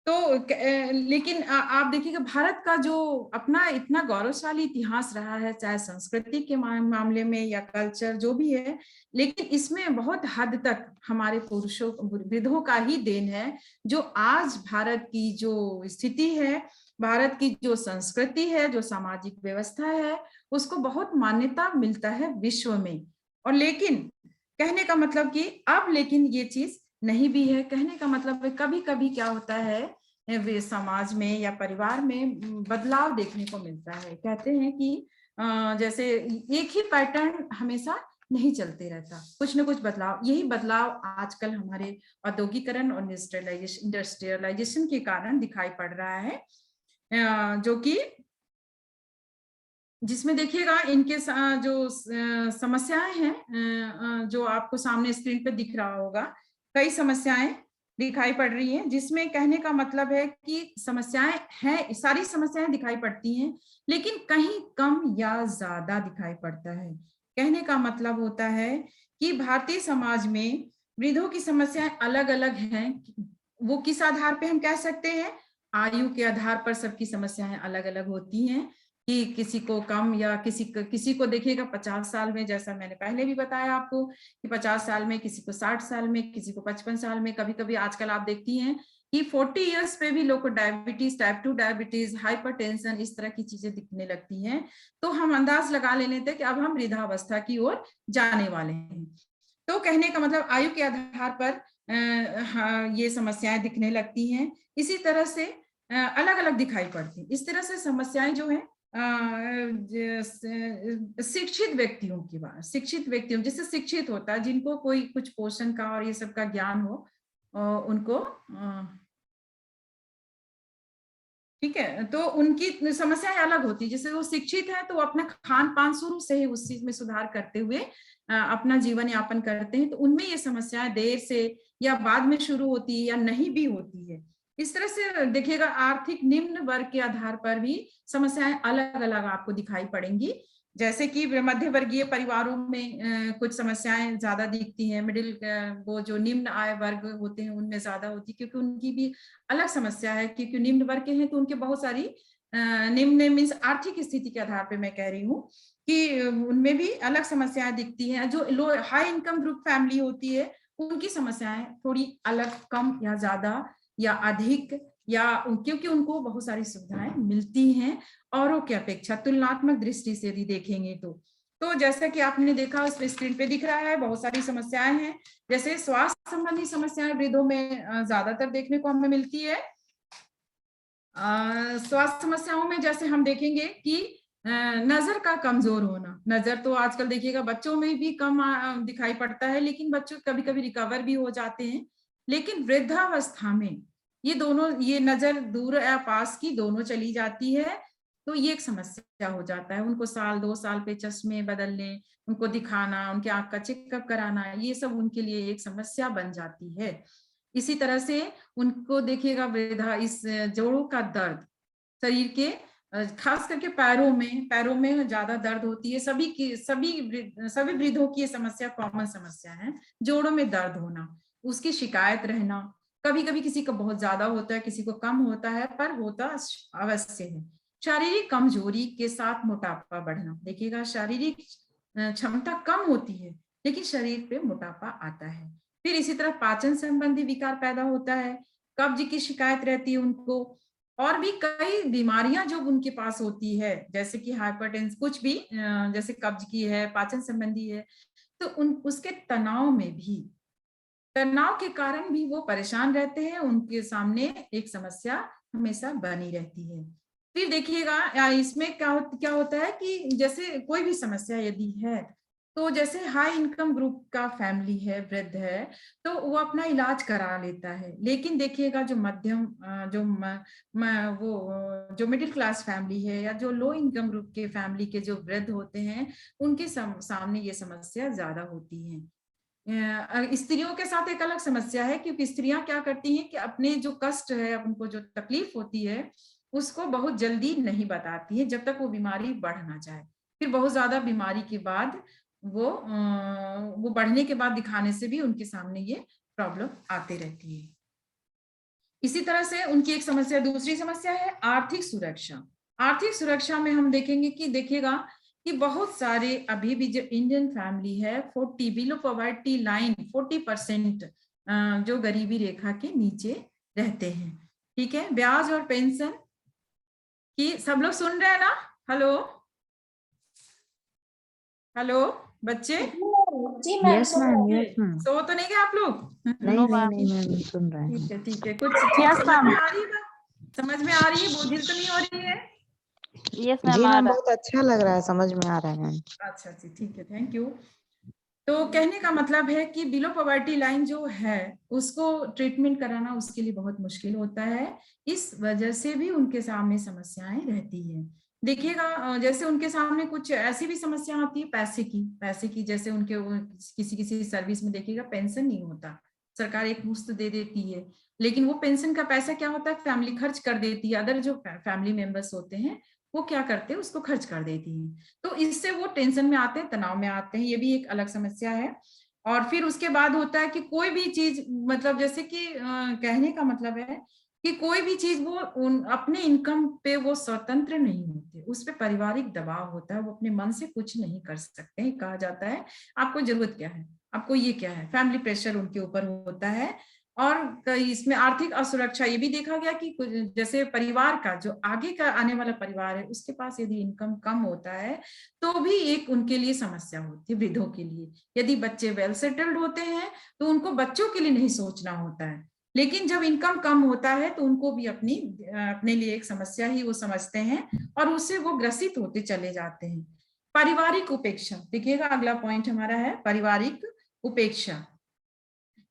तो लेकिन आप देखिएगा भारत का जो अपना इतना गौरवशाली इतिहास रहा है, चाहे संस्कृति के मामले में या कल्चर जो भी है, लेकिन इसमें बहुत हद तक हमारे पुरुषों वृद्धों का ही देन है, जो आज भारत की जो स्थिति है, भारत की जो संस्कृति है, जो सामाजिक व्यवस्था है, उसको बहुत मान्यता मिलता है विश्व में। और लेकिन कहने का मतलब कि अब लेकिन ये चीज नहीं भी है। कहने का मतलब है कभी कभी क्या होता है समाज में या परिवार में बदलाव देखने को मिलता है। कहते हैं कि जैसे एक ही पैटर्न हमेशा नहीं चलते रहता, कुछ न कुछ बदलाव। यही बदलाव आजकल हमारे औद्योगिकरण और इंडस्ट्रियलाइजेशन के कारण दिखाई पड़ रहा है, जो कि जिसमें देखिएगा इनके जो समस्याएं हैं, जो आपको सामने स्क्रीन पे दिख रहा होगा, कई समस्याएं दिखाई पड़ रही हैं, जिसमें कहने का मतलब है कि समस्याएं हैं, सारी समस्याएं दिखाई पड़ती हैं, लेकिन कहीं कम या ज्यादा दिखाई पड़ता है। कहने का मतलब होता है कि भारतीय समाज में वृद्धों की समस्याएं अलग अलग हैं। वो किस आधार पे हम कह सकते हैं? आयु के आधार पर सबकी समस्याएं अलग अलग होती हैं कि किसी को कम या किसी को देखिएगा 50 साल में, जैसा मैंने पहले भी बताया आपको कि 50 साल में, किसी को 60 साल में, किसी को 55 साल में, कभी कभी आजकल आप देखती हैं कि 40 इयर्स पे भी लोग को डायबिटीज, टाइप 2 डायबिटीज, हाइपरटेंशन, इस तरह की चीजें दिखने लगती हैं। तो हम अंदाज लगा लेते हैं कि अब हम वृद्धावस्था की ओर जाने वाले हैं। तो कहने का मतलब आयु के आधार पर ये समस्याएं दिखने लगती हैं। इसी तरह से अलग अलग दिखाई पड़ती हैं। इस तरह से समस्याएं जो है शिक्षित व्यक्तियों जिससे शिक्षित होता है, जिनको कोई कुछ पोषण का और ये सब का ज्ञान हो, उनको ठीक है, तो उनकी समस्याएं अलग होती है। जैसे वो शिक्षित है तो वो अपना खान पान शुरू से ही उस चीज में सुधार करते हुए अपना जीवन यापन करते हैं, तो उनमें ये समस्याएं देर से या बाद में शुरू होती है या नहीं भी होती है। इस तरह से देखिएगा आर्थिक निम्न वर्ग के आधार पर भी समस्याएं अलग अलग आपको दिखाई पड़ेंगी। जैसे कि मध्य वर्गीय परिवारों में कुछ समस्याएं ज्यादा दिखती हैं, वो जो निम्न आय वर्ग होते हैं उनमें ज्यादा होती है, क्योंकि उनकी भी अलग समस्या है। क्योंकि निम्न वर्ग के हैं तो उनके बहुत सारी निम्न मीन्स आर्थिक स्थिति के आधार पे मैं कह रही हूँ कि उनमें भी अलग समस्याएं दिखती हैं। जो लो हाई इनकम ग्रुप फैमिली होती है उनकी समस्याएं थोड़ी अलग, कम या ज्यादा या अधिक, या क्योंकि उनको बहुत सारी सुविधाएं मिलती हैं औरों की अपेक्षा तुलनात्मक दृष्टि से यदि देखेंगे तो। तो जैसा कि आपने देखा उस स्क्रीन पे दिख रहा है, बहुत सारी समस्याएं हैं। जैसे स्वास्थ्य संबंधी समस्याएं वृद्धों में ज्यादातर देखने को हमें मिलती है। स्वास्थ्य समस्याओं में जैसे हम देखेंगे कि नजर का कमजोर होना। नजर तो आजकल देखिएगा बच्चों में भी कम दिखाई पड़ता है, लेकिन बच्चों कभी कभी रिकवर भी हो जाते हैं। लेकिन वृद्धावस्था में ये दोनों, ये नजर दूर या पास की दोनों चली जाती है, तो ये एक समस्या हो जाता है। उनको साल 2 साल पे चश्मे बदलने, उनको दिखाना, उनके आंख का चेकअप कराना, ये सब उनके लिए एक समस्या बन जाती है। इसी तरह से उनको देखिएगा वृद्धा इस जोड़ों का दर्द, शरीर के खास करके पैरों में ज्यादा दर्द होती है। सभी वृद्धों की ये समस्या कॉमन समस्या है। जोड़ों में दर्द होना, उसकी शिकायत रहना, कभी कभी किसी को बहुत ज्यादा होता है, किसी को कम होता है, पर होता अवश्य है। शारीरिक कमजोरी के साथ मोटापा बढ़ना। देखिएगा शारीरिक क्षमता कम होती है, लेकिन शरीर पे मोटापा आता है। फिर इसी तरह पाचन संबंधी विकार पैदा होता है, कब्ज की शिकायत रहती है उनको, और भी कई बीमारियां जो उनके पास होती है, जैसे कि हाइपरटेंस, कुछ भी जैसे कब्ज की है, पाचन संबंधी है, तो उसके तनाव के कारण भी वो परेशान रहते हैं। उनके सामने एक समस्या हमेशा बनी रहती है। फिर देखिएगा इसमें क्या होता है कि जैसे कोई भी समस्या यदि है, तो जैसे हाई इनकम ग्रुप का फैमिली है, वृद्ध है, तो वो अपना इलाज करा लेता है। लेकिन देखिएगा जो मध्यम जो मिडिल क्लास फैमिली है, या जो लो इनकम ग्रुप के फैमिली के जो वृद्ध होते हैं, उनके सामने ये समस्या ज्यादा होती है। स्त्रियों के साथ एक अलग समस्या है, क्योंकि स्त्रियां क्या करती हैं कि अपने जो कष्ट है, उनको जो तकलीफ होती है, उसको बहुत जल्दी नहीं बताती है, जब तक वो बीमारी बढ़ ना जाए। फिर बहुत ज्यादा बीमारी के बाद वो बढ़ने के बाद दिखाने से भी उनके सामने ये प्रॉब्लम आते रहती है। इसी तरह से उनकी एक समस्या, दूसरी समस्या है आर्थिक सुरक्षा। आर्थिक सुरक्षा में हम देखेंगे कि देखिएगा कि बहुत सारे अभी भी जो इंडियन फैमिली है 40 बिलो पॉवर्टी लाइन 40% जो गरीबी रेखा के नीचे रहते हैं। ठीक है, ब्याज और पेंशन की सब लोग सुन रहे हैं ना? हेलो हेलो बच्चे, जी ma'am, yes ma'am, yes ma'am. सो तो नहीं गए आप लोग? नहीं मैम, सुन रहे हैं। ठीक है। कुछ चीज समझ में आ रही है? समझ में आ रही है? बोझिल तो नहीं हो रही है? यस मैम, जी मैम, बहुत अच्छा लग रहा है, समझ में आ रहा है मैम। अच्छा जी, ठीक है, थैंक यू। तो कहने का मतलब है कि बिलो पॉवर्टी लाइन जो है, उसको ट्रीटमेंट कराना उसके लिए बहुत मुश्किल होता है। इस वजह से भी उनके सामने समस्याएं रहती है। देखिएगा जैसे उनके सामने कुछ ऐसी भी समस्या आती है पैसे की जैसे उनके किसी सर्विस में देखिएगा पेंशन नहीं होता, सरकार एक मुफ्त दे देती है, लेकिन वो पेंशन का पैसा क्या होता है, फैमिली खर्च कर देती है। अदर जो फैमिली मेंबर्स होते हैं वो क्या करते हैं, उसको खर्च कर देती हैं। तो इससे वो टेंशन में आते हैं, तनाव में आते हैं, ये भी एक अलग समस्या है। और फिर उसके बाद होता है कि कोई भी चीज, मतलब जैसे कि कहने का मतलब है कि कोई भी चीज वो अपने इनकम पे वो स्वतंत्र नहीं होते, उस पे पारिवारिक दबाव होता है, वो अपने मन से कुछ नहीं कर सकते हैं। कहा जाता है आपको जरूरत क्या है, आपको ये क्या है, फैमिली प्रेशर उनके ऊपर होता है। और इसमें आर्थिक असुरक्षा ये भी देखा गया कि जैसे परिवार का जो आगे का आने वाला परिवार है, उसके पास यदि इनकम कम होता है तो भी एक उनके लिए समस्या होती है वृद्धों के लिए। यदि बच्चे वेल सेटल्ड होते हैं तो उनको बच्चों के लिए नहीं सोचना होता है, लेकिन जब इनकम कम होता है तो उनको भी अपने लिए एक समस्या ही वो समझते हैं, और उससे वो ग्रसित होते चले जाते हैं। पारिवारिक उपेक्षा, देखिएगा अगला पॉइंट हमारा है पारिवारिक उपेक्षा।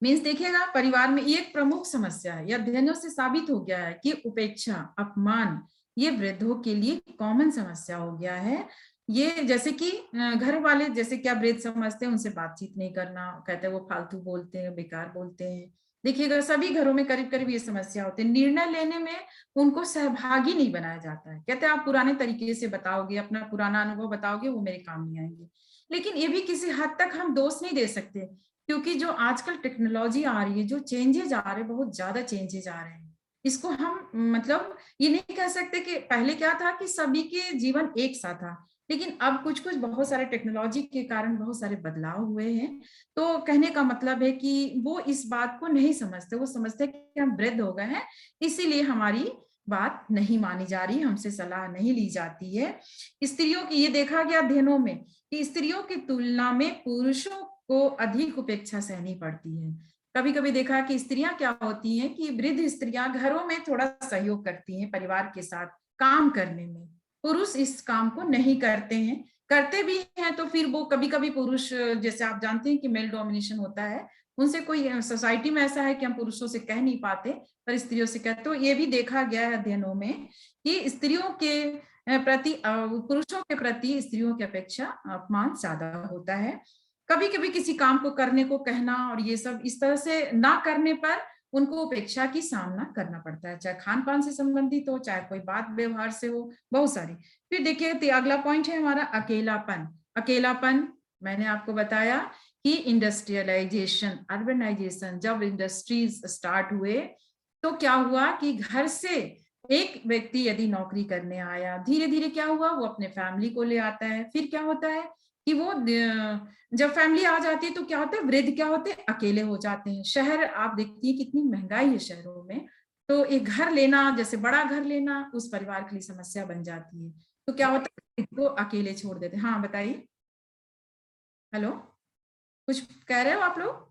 मीन्स देखिएगा परिवार में एक प्रमुख समस्या है, यह अध्ययनों से साबित हो गया है कि उपेक्षा, अपमान, ये वृद्धों के लिए कॉमन समस्या हो गया है। ये जैसे कि घर वाले जैसे क्या वृद्ध समझते हैं, उनसे बातचीत नहीं करना, कहते हैं वो फालतू बोलते हैं, बेकार बोलते हैं। देखिएगा सभी घरों में करीब करीब ये समस्या होती है। निर्णय लेने में उनको सहभागी नहीं बनाया जाता है, कहते हैं आप पुराने तरीके से बताओगे, अपना पुराना अनुभव बताओगे, वो मेरे काम नहीं आएंगे। लेकिन ये भी किसी हद तक हम दोष नहीं दे सकते, क्योंकि जो आजकल टेक्नोलॉजी आ रही है, जो चेंजेज आ रहे हैं, बहुत ज्यादा चेंजेज आ रहे हैं। इसको हम मतलब ये नहीं कह सकते कि पहले क्या था कि सभी के जीवन एक सा था, लेकिन अब कुछ बहुत सारे टेक्नोलॉजी के कारण बहुत सारे बदलाव हुए हैं। तो कहने का मतलब है कि वो इस बात को नहीं समझते, वो समझते हैं कि हम वृद्ध हो गए हैं, इसीलिए हमारी बात नहीं मानी जा रही, हमसे सलाह नहीं ली जाती है। स्त्रियों की, ये देखा गया अध्ययनों में कि स्त्रियों की तुलना में पुरुषों को अधिक उपेक्षा सहनी पड़ती है। कभी कभी देखा कि स्त्रियां क्या होती हैं कि वृद्ध स्त्रियां घरों में थोड़ा सहयोग करती हैं परिवार के साथ काम करने में, पुरुष इस काम को नहीं करते हैं, करते भी हैं तो फिर वो कभी कभी पुरुष, जैसे आप जानते हैं कि मेल डोमिनेशन होता है, उनसे कोई सोसाइटी में ऐसा है कि हम पुरुषों से कह नहीं पाते पर स्त्रियों से कहते। तो ये भी देखा गया है अध्ययनों में कि स्त्रियों के प्रति, पुरुषों के प्रति स्त्रियों की अपेक्षा अपमान ज्यादा होता है। कभी कभी किसी काम को करने को कहना और ये सब इस तरह से ना करने पर उनको उपेक्षा की सामना करना पड़ता है, चाहे खान पान से संबंधित हो, चाहे कोई बात व्यवहार से हो, बहुत सारी। फिर देखिए अगला पॉइंट है हमारा अकेलापन। अकेलापन मैंने आपको बताया कि इंडस्ट्रियलाइजेशन, अर्बनाइजेशन, जब इंडस्ट्रीज स्टार्ट हुए तो क्या हुआ कि घर से एक व्यक्ति यदि नौकरी करने आया, धीरे धीरे क्या हुआ, वो अपने फैमिली को ले आता है। फिर क्या होता है कि वो जब फैमिली आ जाती है तो क्या होता है, वृद्ध क्या होते हैं, अकेले हो जाते हैं। शहर आप देखती है कितनी महंगाई है शहरों में, तो एक घर लेना, जैसे बड़ा घर लेना, उस परिवार के लिए समस्या बन जाती है। तो क्या होता है, वो अकेले छोड़ देते हैं। हाँ बताइए, हेलो, कुछ कह रहे हो आप लोग?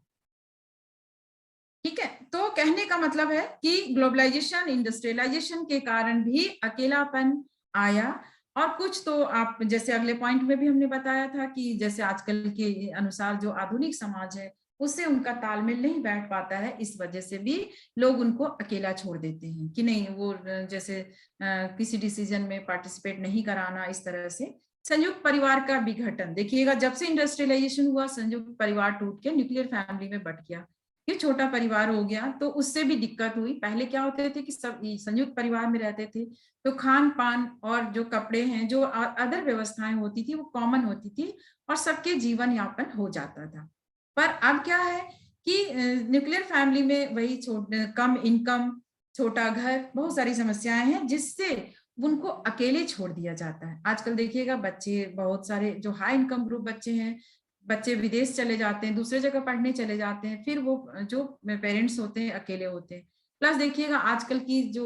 ठीक है, तो कहने का मतलब है कि ग्लोबलाइजेशन, इंडस्ट्रियलाइजेशन के कारण भी अकेलापन आया। और कुछ तो आप जैसे अगले पॉइंट में भी हमने बताया था कि जैसे आजकल के अनुसार जो आधुनिक समाज है उससे उनका तालमेल नहीं बैठ पाता है, इस वजह से भी लोग उनको अकेला छोड़ देते हैं कि नहीं, वो जैसे किसी डिसीजन में पार्टिसिपेट नहीं कराना, इस तरह से। संयुक्त परिवार का विघटन देखिएगा, जब से इंडस्ट्रियलाइजेशन हुआ संयुक्त परिवार टूट के न्यूक्लियर फैमिली में बट गया, ये छोटा परिवार हो गया, तो उससे भी दिक्कत हुई। पहले क्या होते थे कि सब संयुक्त परिवार में रहते थे तो खान पान और जो कपड़े हैं, जो अदर व्यवस्थाएं होती थी वो कॉमन होती थी और सबके जीवन यापन हो जाता था। पर अब क्या है कि न्यूक्लियर फैमिली में वही कम इनकम, छोटा घर, बहुत सारी समस्याएं हैं जिससे उनको अकेले छोड़ दिया जाता है। आजकल देखिएगा बच्चे, बहुत सारे जो हाई इनकम ग्रुप बच्चे हैं, बच्चे विदेश चले जाते हैं, दूसरे जगह पढ़ने चले जाते हैं, फिर वो जो पेरेंट्स होते हैं अकेले होते हैं। प्लस देखिएगा आजकल की जो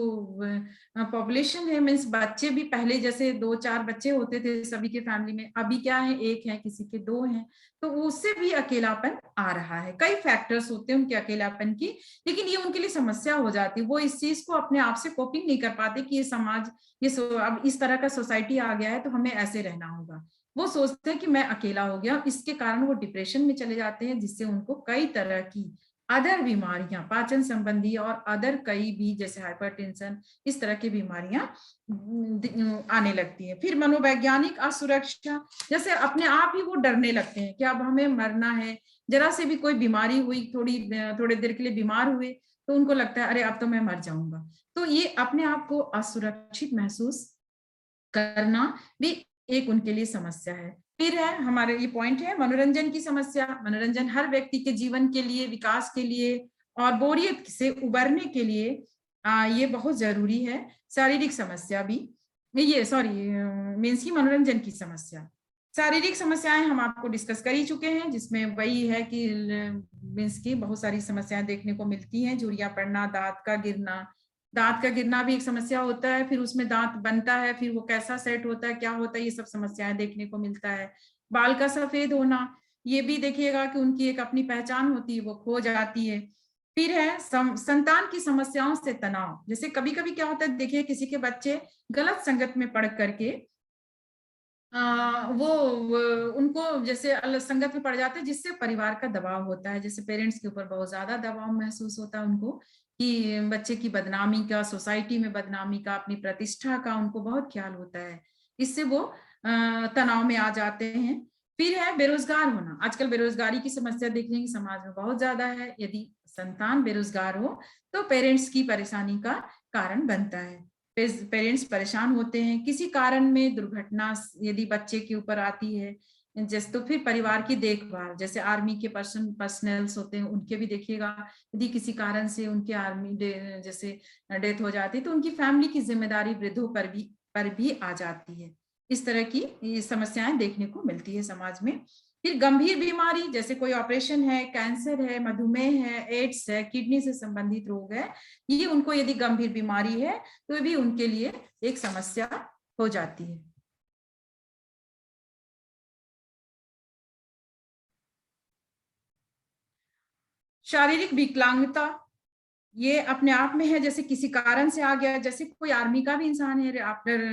पॉपुलेशन है, मीन्स बच्चे भी पहले जैसे 2-4 बच्चे होते थे सभी के फैमिली में, अभी क्या है, एक है, किसी के 2 हैं, तो उससे भी अकेलापन आ रहा है। कई फैक्टर्स होते हैं उनके अकेलापन की, लेकिन ये उनके लिए समस्या हो जाती है। वो इस चीज को अपने आप से कोपिंग नहीं कर पाते कि ये समाज, अब इस तरह का सोसाइटी आ गया है तो हमें ऐसे रहना होगा। वो सोचते हैं कि मैं अकेला हो गया, इसके कारण वो डिप्रेशन में चले जाते हैं, जिससे उनको कई तरह की अदर बीमारियां, पाचन संबंधी और अदर कई भी, जैसे हाइपरटेंशन, इस तरह की बीमारियां आने लगती हैं। फिर मनोवैज्ञानिक असुरक्षा, जैसे अपने आप ही वो डरने लगते हैं कि अब हमें मरना है, जरा से भी कोई बीमारी हुई, थोड़ी देर के लिए बीमार हुए तो उनको लगता है अरे अब तो मैं मर जाऊंगा। तो ये अपने आप को असुरक्षित महसूस करना भी एक उनके लिए समस्या है। फिर है हमारे ये पॉइंट है मनोरंजन की समस्या। मनोरंजन हर व्यक्ति के जीवन के लिए, विकास के लिए और बोरियत से उबरने के लिए ये बहुत जरूरी है। शारीरिक समस्या भी, ये मीन्स की मनोरंजन की समस्या, शारीरिक समस्याएं हम आपको डिस्कस कर ही चुके हैं, जिसमें वही है कि मीन्स की बहुत सारी समस्याएं देखने को मिलती हैं। झुर्रियां पड़ना, दांत का गिरना भी एक समस्या होता है, फिर उसमें दांत बनता है, फिर वो कैसा सेट होता है, क्या होता है, ये सब समस्याएं देखने को मिलता है। बाल का सफेद होना, ये भी देखिएगा कि उनकी एक अपनी पहचान होती है, वो खो जाती है। फिर है संतान की समस्याओं से तनाव। जैसे कभी कभी क्या होता है, देखिए किसी के बच्चे गलत संगत में पढ़ करके वो उनको जैसे अलग संगत में पड़ जाते हैं, जिससे परिवार का दबाव होता है, जैसे पेरेंट्स के ऊपर बहुत ज्यादा दबाव महसूस होता है उनको कि बच्चे की बदनामी का, सोसाइटी में बदनामी का, अपनी प्रतिष्ठा का उनको बहुत ख्याल होता है, इससे वो तनाव में आ जाते हैं। फिर है बेरोजगार होना। आजकल बेरोजगारी की समस्या देखने की समाज में बहुत ज्यादा है। यदि संतान बेरोजगार हो तो पेरेंट्स की परेशानी का कारण बनता है। पेरेंट्स परेशान होते हैं, किसी कारण में दुर्घटना यदि बच्चे के ऊपर आती है, जैसे तो फिर परिवार की देखभाल, जैसे आर्मी के पर्सनल्स होते हैं, उनके भी देखिएगा यदि किसी कारण से उनके आर्मी जैसे डेथ हो जाती है तो उनकी फैमिली की जिम्मेदारी वृद्धों पर भी आ जाती है। इस तरह की ये समस्याएं देखने को मिलती है समाज में। फिर गंभीर बीमारी जैसे कोई ऑपरेशन है, कैंसर है, मधुमेह है, एड्स है, किडनी से संबंधित रोग है, ये उनको यदि गंभीर बीमारी है तो भी उनके लिए एक समस्या हो जाती है। शारीरिक विकलांगता ये अपने आप में है, जैसे किसी कारण से आ गया, जैसे कोई आर्मी का भी इंसान है, आफ्टर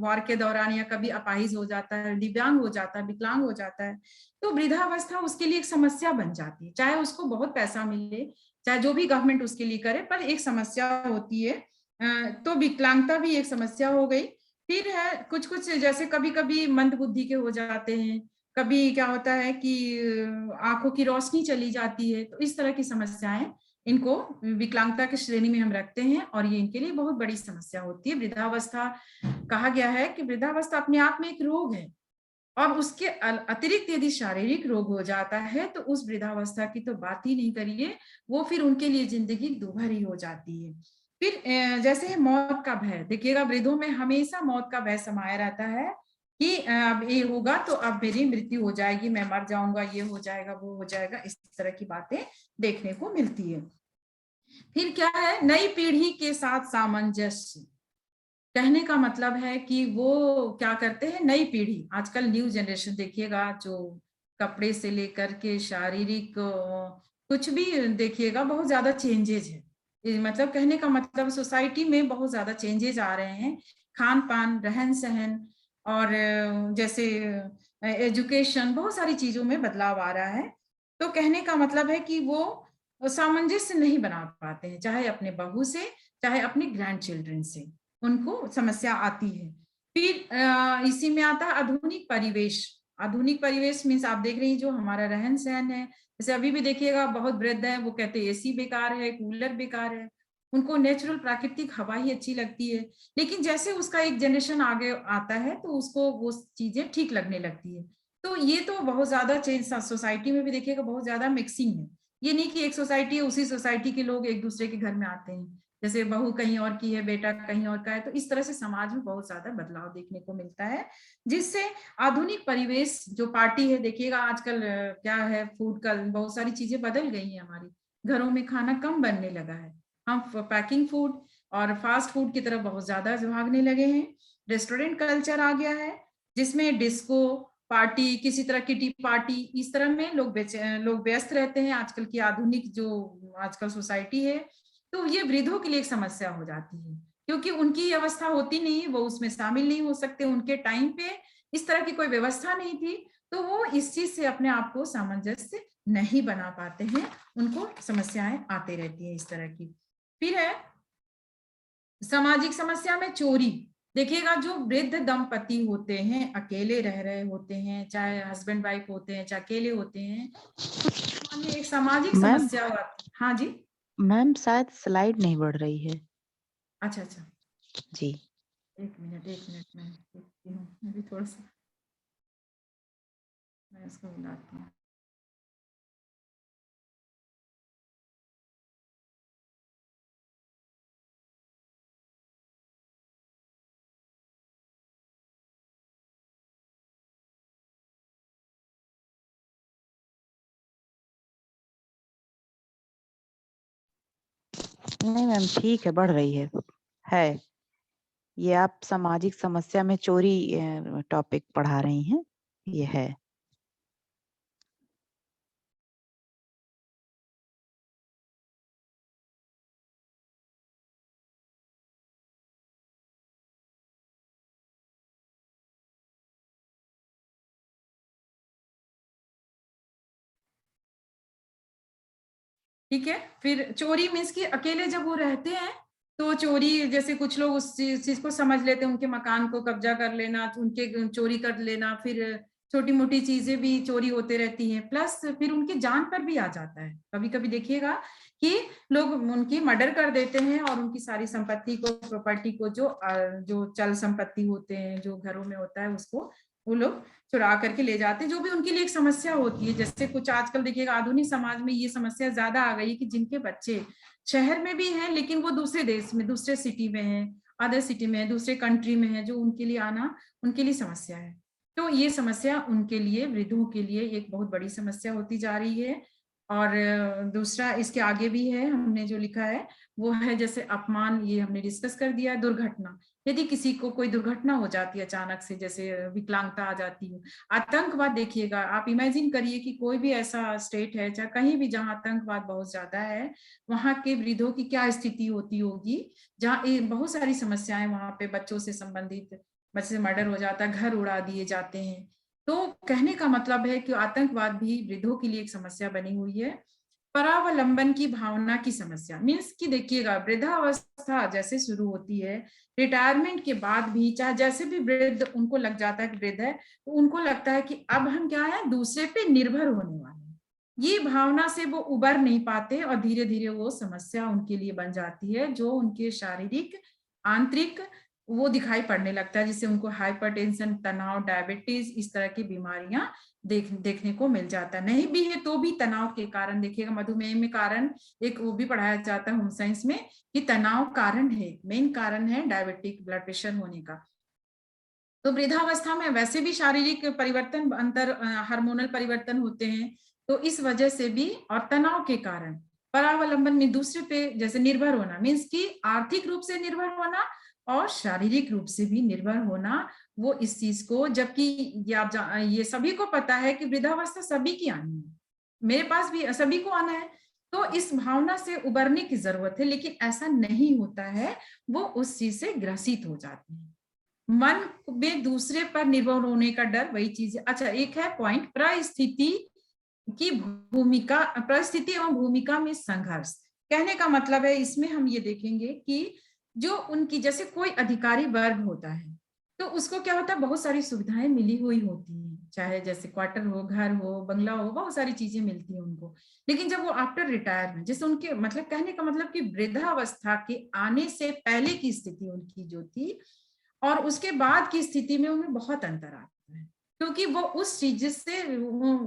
वॉर के दौरान या कभी अपाहिज हो जाता है, दिव्यांग हो जाता है, विकलांग हो जाता है, तो वृद्धावस्था उसके लिए एक समस्या बन जाती है। चाहे उसको बहुत पैसा मिले, चाहे जो भी गवर्नमेंट उसके लिए करे, पर एक समस्या होती है। तो विकलांगता भी एक समस्या हो गई। फिर है कुछ कुछ जैसे कभी कभी मंद बुद्धि के हो जाते हैं, कभी क्या होता है कि आंखों की रोशनी चली जाती है, तो इस तरह की समस्याएं इनको विकलांगता की श्रेणी में हम रखते हैं और ये इनके लिए बहुत बड़ी समस्या होती है। वृद्धावस्था कहा गया है कि वृद्धावस्था अपने आप में एक रोग है और उसके अतिरिक्त यदि शारीरिक रोग हो जाता है तो उस वृद्धावस्था की तो बात ही नहीं करिए, वो फिर उनके लिए जिंदगी दुभरी हो जाती है। फिर जैसे मौत का भय, देखिएगा वृद्धों में हमेशा मौत का भय समाया रहता है कि अब ये होगा तो अब मेरी मृत्यु हो जाएगी, मैं मर जाऊंगा, ये हो जाएगा, वो हो जाएगा, इस तरह की बातें देखने को मिलती है। फिर क्या है, नई पीढ़ी के साथ सामंजस्य, कहने का मतलब है कि वो क्या करते हैं, नई पीढ़ी आजकल न्यू जनरेशन देखिएगा, जो कपड़े से लेकर के शारीरिक कुछ भी देखिएगा बहुत ज्यादा चेंजेज है। मतलब कहने का मतलब सोसाइटी में बहुत ज्यादा चेंजेज आ रहे हैं, खान पान, रहन सहन और जैसे एजुकेशन, बहुत सारी चीजों में बदलाव आ रहा है। तो कहने का मतलब है कि वो सामंजस्य नहीं बना पाते हैं, चाहे अपने बहू से, चाहे अपने ग्रैंड चिल्ड्रन से, उनको समस्या आती है। फिर इसी में आता है आधुनिक परिवेश। आधुनिक परिवेश मीन्स आप देख रही हैं जो हमारा रहन सहन है, जैसे अभी भी देखिएगा बहुत वृद्ध है, वो कहते हैं एसी बेकार है, कूलर बेकार है, उनको नेचुरल प्राकृतिक हवा ही अच्छी लगती है। लेकिन जैसे उसका एक जनरेशन आगे आता है तो उसको वो चीजें ठीक लगने लगती है। तो ये तो बहुत ज्यादा चेंज सोसाइटी में भी देखिएगा, बहुत ज्यादा मिक्सिंग है। ये नहीं कि एक सोसाइटी है उसी सोसाइटी के लोग एक दूसरे के घर में आते हैं, जैसे बहू कहीं और की है, बेटा कहीं और का है, तो इस तरह से समाज में बहुत ज्यादा बदलाव देखने को मिलता है, जिससे आधुनिक परिवेश जो पार्टी है, देखिएगा आजकल क्या है, फूड का बहुत सारी चीजें बदल गई हैं, हमारी घरों में खाना कम बनने लगा है, हम पैकिंग फूड और फास्ट फूड की तरफ बहुत ज्यादा भागने लगे हैं। रेस्टोरेंट कल्चर आ गया है जिसमें डिस्को पार्टी, किसी तरह की टी पार्टी, इस तरह में लोग व्यस्त रहते हैं आजकल की आधुनिक जो आजकल सोसाइटी है। तो ये वृद्धों के लिए एक समस्या हो जाती है, क्योंकि उनकी अवस्था होती नहीं, वो उसमें शामिल नहीं हो सकते, उनके टाइम पे इस तरह की कोई व्यवस्था नहीं थी, तो वो इस चीज से अपने आप को सामंजस्य नहीं बना पाते हैं, उनको समस्याएं आती रहती है इस तरह की। फिर है सामाजिक समस्या में चोरी। देखिएगा जो वृद्ध दंपति होते हैं, अकेले रह रहे होते हैं, चाहे हस्बैंड वाइफ होते हैं, चाहे अकेले होते हैं, एक सामाजिक समस्या। हाँ जी मैम, शायद स्लाइड नहीं बढ़ रही है। अच्छा अच्छा जी, एक मिनट मैं देखती हूँ, अभी थोड़ा सा मैं इसको बुलाती हूँ। नहीं मैम, ठीक है, बढ़ रही है। ये आप सामाजिक समस्या में चोरी टॉपिक पढ़ा रही हैं, ये है। ठीक है, फिर चोरी मीन्स कि अकेले जब वो रहते हैं तो चोरी, जैसे कुछ लोग उस चीज को समझ लेते हैं, उनके मकान को कब्जा कर लेना, उनके चोरी कर लेना, फिर छोटी मोटी चीजें भी चोरी होते रहती हैं, प्लस फिर उनकी जान पर भी आ जाता है। कभी कभी देखिएगा कि लोग उनकी मर्डर कर देते हैं और उनकी सारी संपत्ति को, प्रॉपर्टी को, जो चल संपत्ति होते हैं, जो घरों में होता है, उसको वो लोग चुरा करके ले जाते हैं, जो भी उनके लिए एक समस्या होती है। जैसे कुछ आजकल देखिएगा आधुनिक समाज में ये समस्या ज्यादा आ गई है कि जिनके बच्चे शहर में भी हैं लेकिन वो दूसरे देश में, दूसरे सिटी में हैं, अदर सिटी में है, दूसरे कंट्री में है, जो उनके लिए आना उनके लिए समस्या है। तो ये समस्या उनके लिए, वृद्धों के लिए एक बहुत बड़ी समस्या होती जा रही है। और दूसरा इसके आगे भी है, हमने जो लिखा है वो है जैसे अपमान, ये हमने डिस्कस कर दिया। दुर्घटना, यदि किसी को कोई दुर्घटना हो जाती है अचानक से, जैसे विकलांगता आ जाती है। आतंकवाद देखिएगा, आप इमेजिन करिए कि कोई भी ऐसा स्टेट है चाहे कहीं भी जहां आतंकवाद बहुत ज्यादा है, वहां के वृद्धों की क्या स्थिति होती होगी, जहाँ बहुत सारी समस्याएं वहां पे बच्चों से संबंधित, बच्चे से मर्डर हो जाता है, घर उड़ा दिए जाते हैं। तो कहने का मतलब है कि आतंकवाद भी वृद्धों के लिए एक समस्या बनी हुई है। परावलंबन की भावना की समस्या, मीन्स कि देखिएगा वृद्धावस्था जैसे शुरू होती है, रिटायरमेंट के बाद भी चाहे जैसे भी वृद्ध उनको लग जाता है कि वृद्ध है, तो उनको लगता है कि अब हम क्या है, दूसरे पे निर्भर होने वाले हैं। ये भावना से वो उबर नहीं पाते और धीरे धीरे वो समस्या उनके लिए बन जाती है, जो उनके शारीरिक आंतरिक वो दिखाई पड़ने लगता है, जिससे उनको हाइपरटेंशन, तनाव, डायबिटीज, इस तरह की बीमारियां देखने को मिल जाता है। नहीं भी है तो भी तनाव के कारण, देखिएगा मधुमेह में कारण एक वो भी पढ़ाया जाता है होम साइंस में कि तनाव कारण है, मेन कारण है डायबिटिक ब्लड प्रेशर होने का। तो वृद्धावस्था में वैसे भी शारीरिक परिवर्तन, अंतर हार्मोनल परिवर्तन होते हैं, तो इस वजह से भी, और तनाव के कारण परावलंबन में दूसरे पे जैसे निर्भर होना, मीन्स कि आर्थिक रूप से निर्भर होना और शारीरिक रूप से भी निर्भर होना, वो इस चीज को, जबकि ये सभी को पता है कि वृद्धावस्था सभी की आनी है, मेरे पास भी सभी को आना है, तो इस भावना से उबरने की जरूरत है, लेकिन ऐसा नहीं होता है, वो उस चीज से ग्रसित हो जाते हैं। मन में दूसरे पर निर्भर होने का डर, वही चीज है। अच्छा, एक है पॉइंट, परिस्थिति की भूमिका, परिस्थिति एवं भूमिका में संघर्ष। कहने का मतलब है इसमें हम ये देखेंगे कि जो उनकी, जैसे कोई अधिकारी वर्ग होता है तो उसको क्या होता है, बहुत सारी सुविधाएं मिली हुई होती हैं, चाहे जैसे क्वार्टर हो, घर हो, बंगला हो, बहुत सारी चीजें मिलती हैं उनको। लेकिन जब वो आफ्टर रिटायरमेंट, जैसे उनके मतलब कहने का मतलब कि वृद्धावस्था के आने से पहले की स्थिति उनकी जो थी और उसके बाद की स्थिति में उनमें बहुत अंतर आता है, क्योंकि वो उस चीज से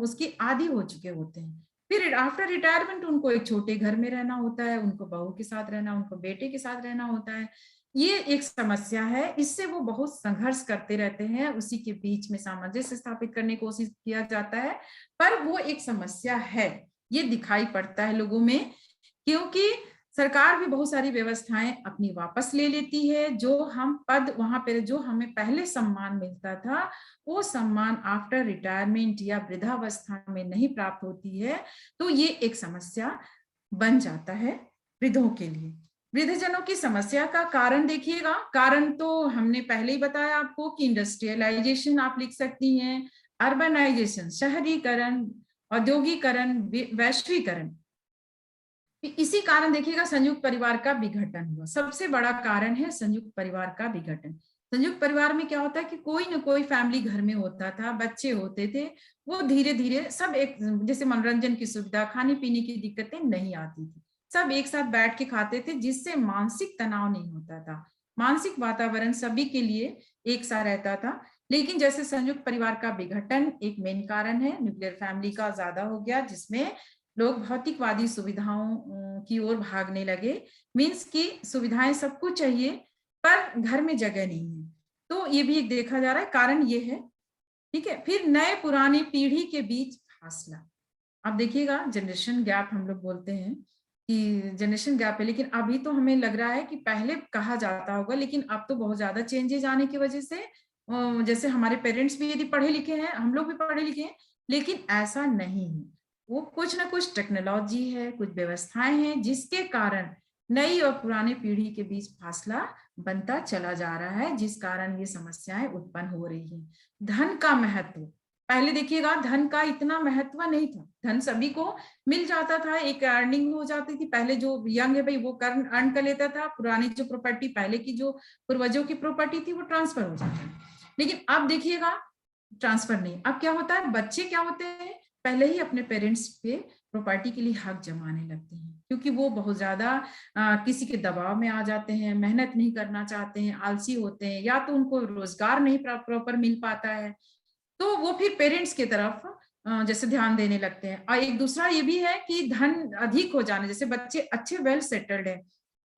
उसकी आदी हो चुके होते हैं। फिर आफ्टर रिटायरमेंट उनको एक छोटे घर में रहना होता है, उनको बहू के साथ रहना, उनको बेटे के साथ रहना होता है। ये एक समस्या है, इससे वो बहुत संघर्ष करते रहते हैं, उसी के बीच में सामंजस्य स्थापित करने की कोशिश किया जाता है, पर वो एक समस्या है, ये दिखाई पड़ता है लोगों में, क्योंकि सरकार भी बहुत सारी व्यवस्थाएं अपनी वापस ले लेती है। जो हम पद वहां पर, जो हमें पहले सम्मान मिलता था, वो सम्मान आफ्टर रिटायरमेंट या वृद्धावस्था में नहीं प्राप्त होती है, तो ये एक समस्या बन जाता है वृद्धों के लिए। वृद्धजनों की समस्या का कारण देखिएगा, कारण तो हमने पहले ही बताया आपको कि इंडस्ट्रियलाइजेशन आप लिख सकती हैं, अर्बनाइजेशन, शहरीकरण, औद्योगिकरण, वैश्वीकरण। इसी कारण देखिएगा संयुक्त परिवार का विघटन हुआ, सबसे बड़ा कारण है संयुक्त परिवार का विघटन। संयुक्त परिवार में क्या होता है कि कोई ना कोई फैमिली घर में होता था, बच्चे होते थे, वो धीरे धीरे सब एक जैसे मनोरंजन की सुविधा, खाने पीने की दिक्कतें नहीं आती थी, सब एक साथ बैठ के खाते थे, जिससे मानसिक तनाव नहीं होता था, मानसिक वातावरण सभी के लिए एक सा रहता था। लेकिन जैसे संयुक्त परिवार का विघटन एक मेन कारण है, न्यूक्लियर फैमिली का ज्यादा हो गया, जिसमें लोग भौतिकवादी सुविधाओं की ओर भागने लगे, मीन्स की सुविधाएं सब कुछ चाहिए पर घर में जगह नहीं है, तो ये भी एक देखा जा रहा है, कारण ये है। ठीक है, फिर नए पुरानी पीढ़ी के बीच फासला। अब देखिएगा जनरेशन गैप हम लोग बोलते हैं कि जनरेशन गैप है, लेकिन अभी तो हमें लग रहा है कि पहले कहा जाता होगा, लेकिन अब तो बहुत ज्यादा चेंजेस आने की वजह से, जैसे हमारे पेरेंट्स भी यदि पढ़े लिखे हैं, हम लोग भी पढ़े लिखे हैं, लेकिन ऐसा नहीं है, वो कुछ ना कुछ टेक्नोलॉजी है, कुछ व्यवस्थाएं हैं, जिसके कारण नई और पुरानी पीढ़ी के बीच फासला बनता चला जा रहा है, जिस कारण ये समस्याएं उत्पन्न हो रही हैं। धन का महत्व, पहले देखिएगा धन का इतना महत्व नहीं था, धन सभी को मिल जाता था, एक अर्निंग हो जाती थी, पहले जो यंग है भाई वो अर्न कर लेता था, पुरानी जो प्रॉपर्टी पहले की जो पूर्वजों की प्रॉपर्टी थी वो ट्रांसफर हो जाती है। लेकिन अब देखिएगा ट्रांसफर नहीं, अब क्या होता है, बच्चे क्या होते हैं, पहले ही अपने पेरेंट्स पे प्रॉपर्टी के लिए हक जमाने लगते हैं, क्योंकि वो बहुत ज्यादा किसी के दबाव में आ जाते हैं, मेहनत नहीं करना चाहते हैं, आलसी होते हैं, या तो उनको रोजगार नहीं प्रॉपर मिल पाता है, तो वो फिर पेरेंट्स की तरफ जैसे ध्यान देने लगते हैं। और एक दूसरा ये भी है कि धन अधिक हो जाने, जैसे बच्चे अच्छे वेल सेटल्ड है,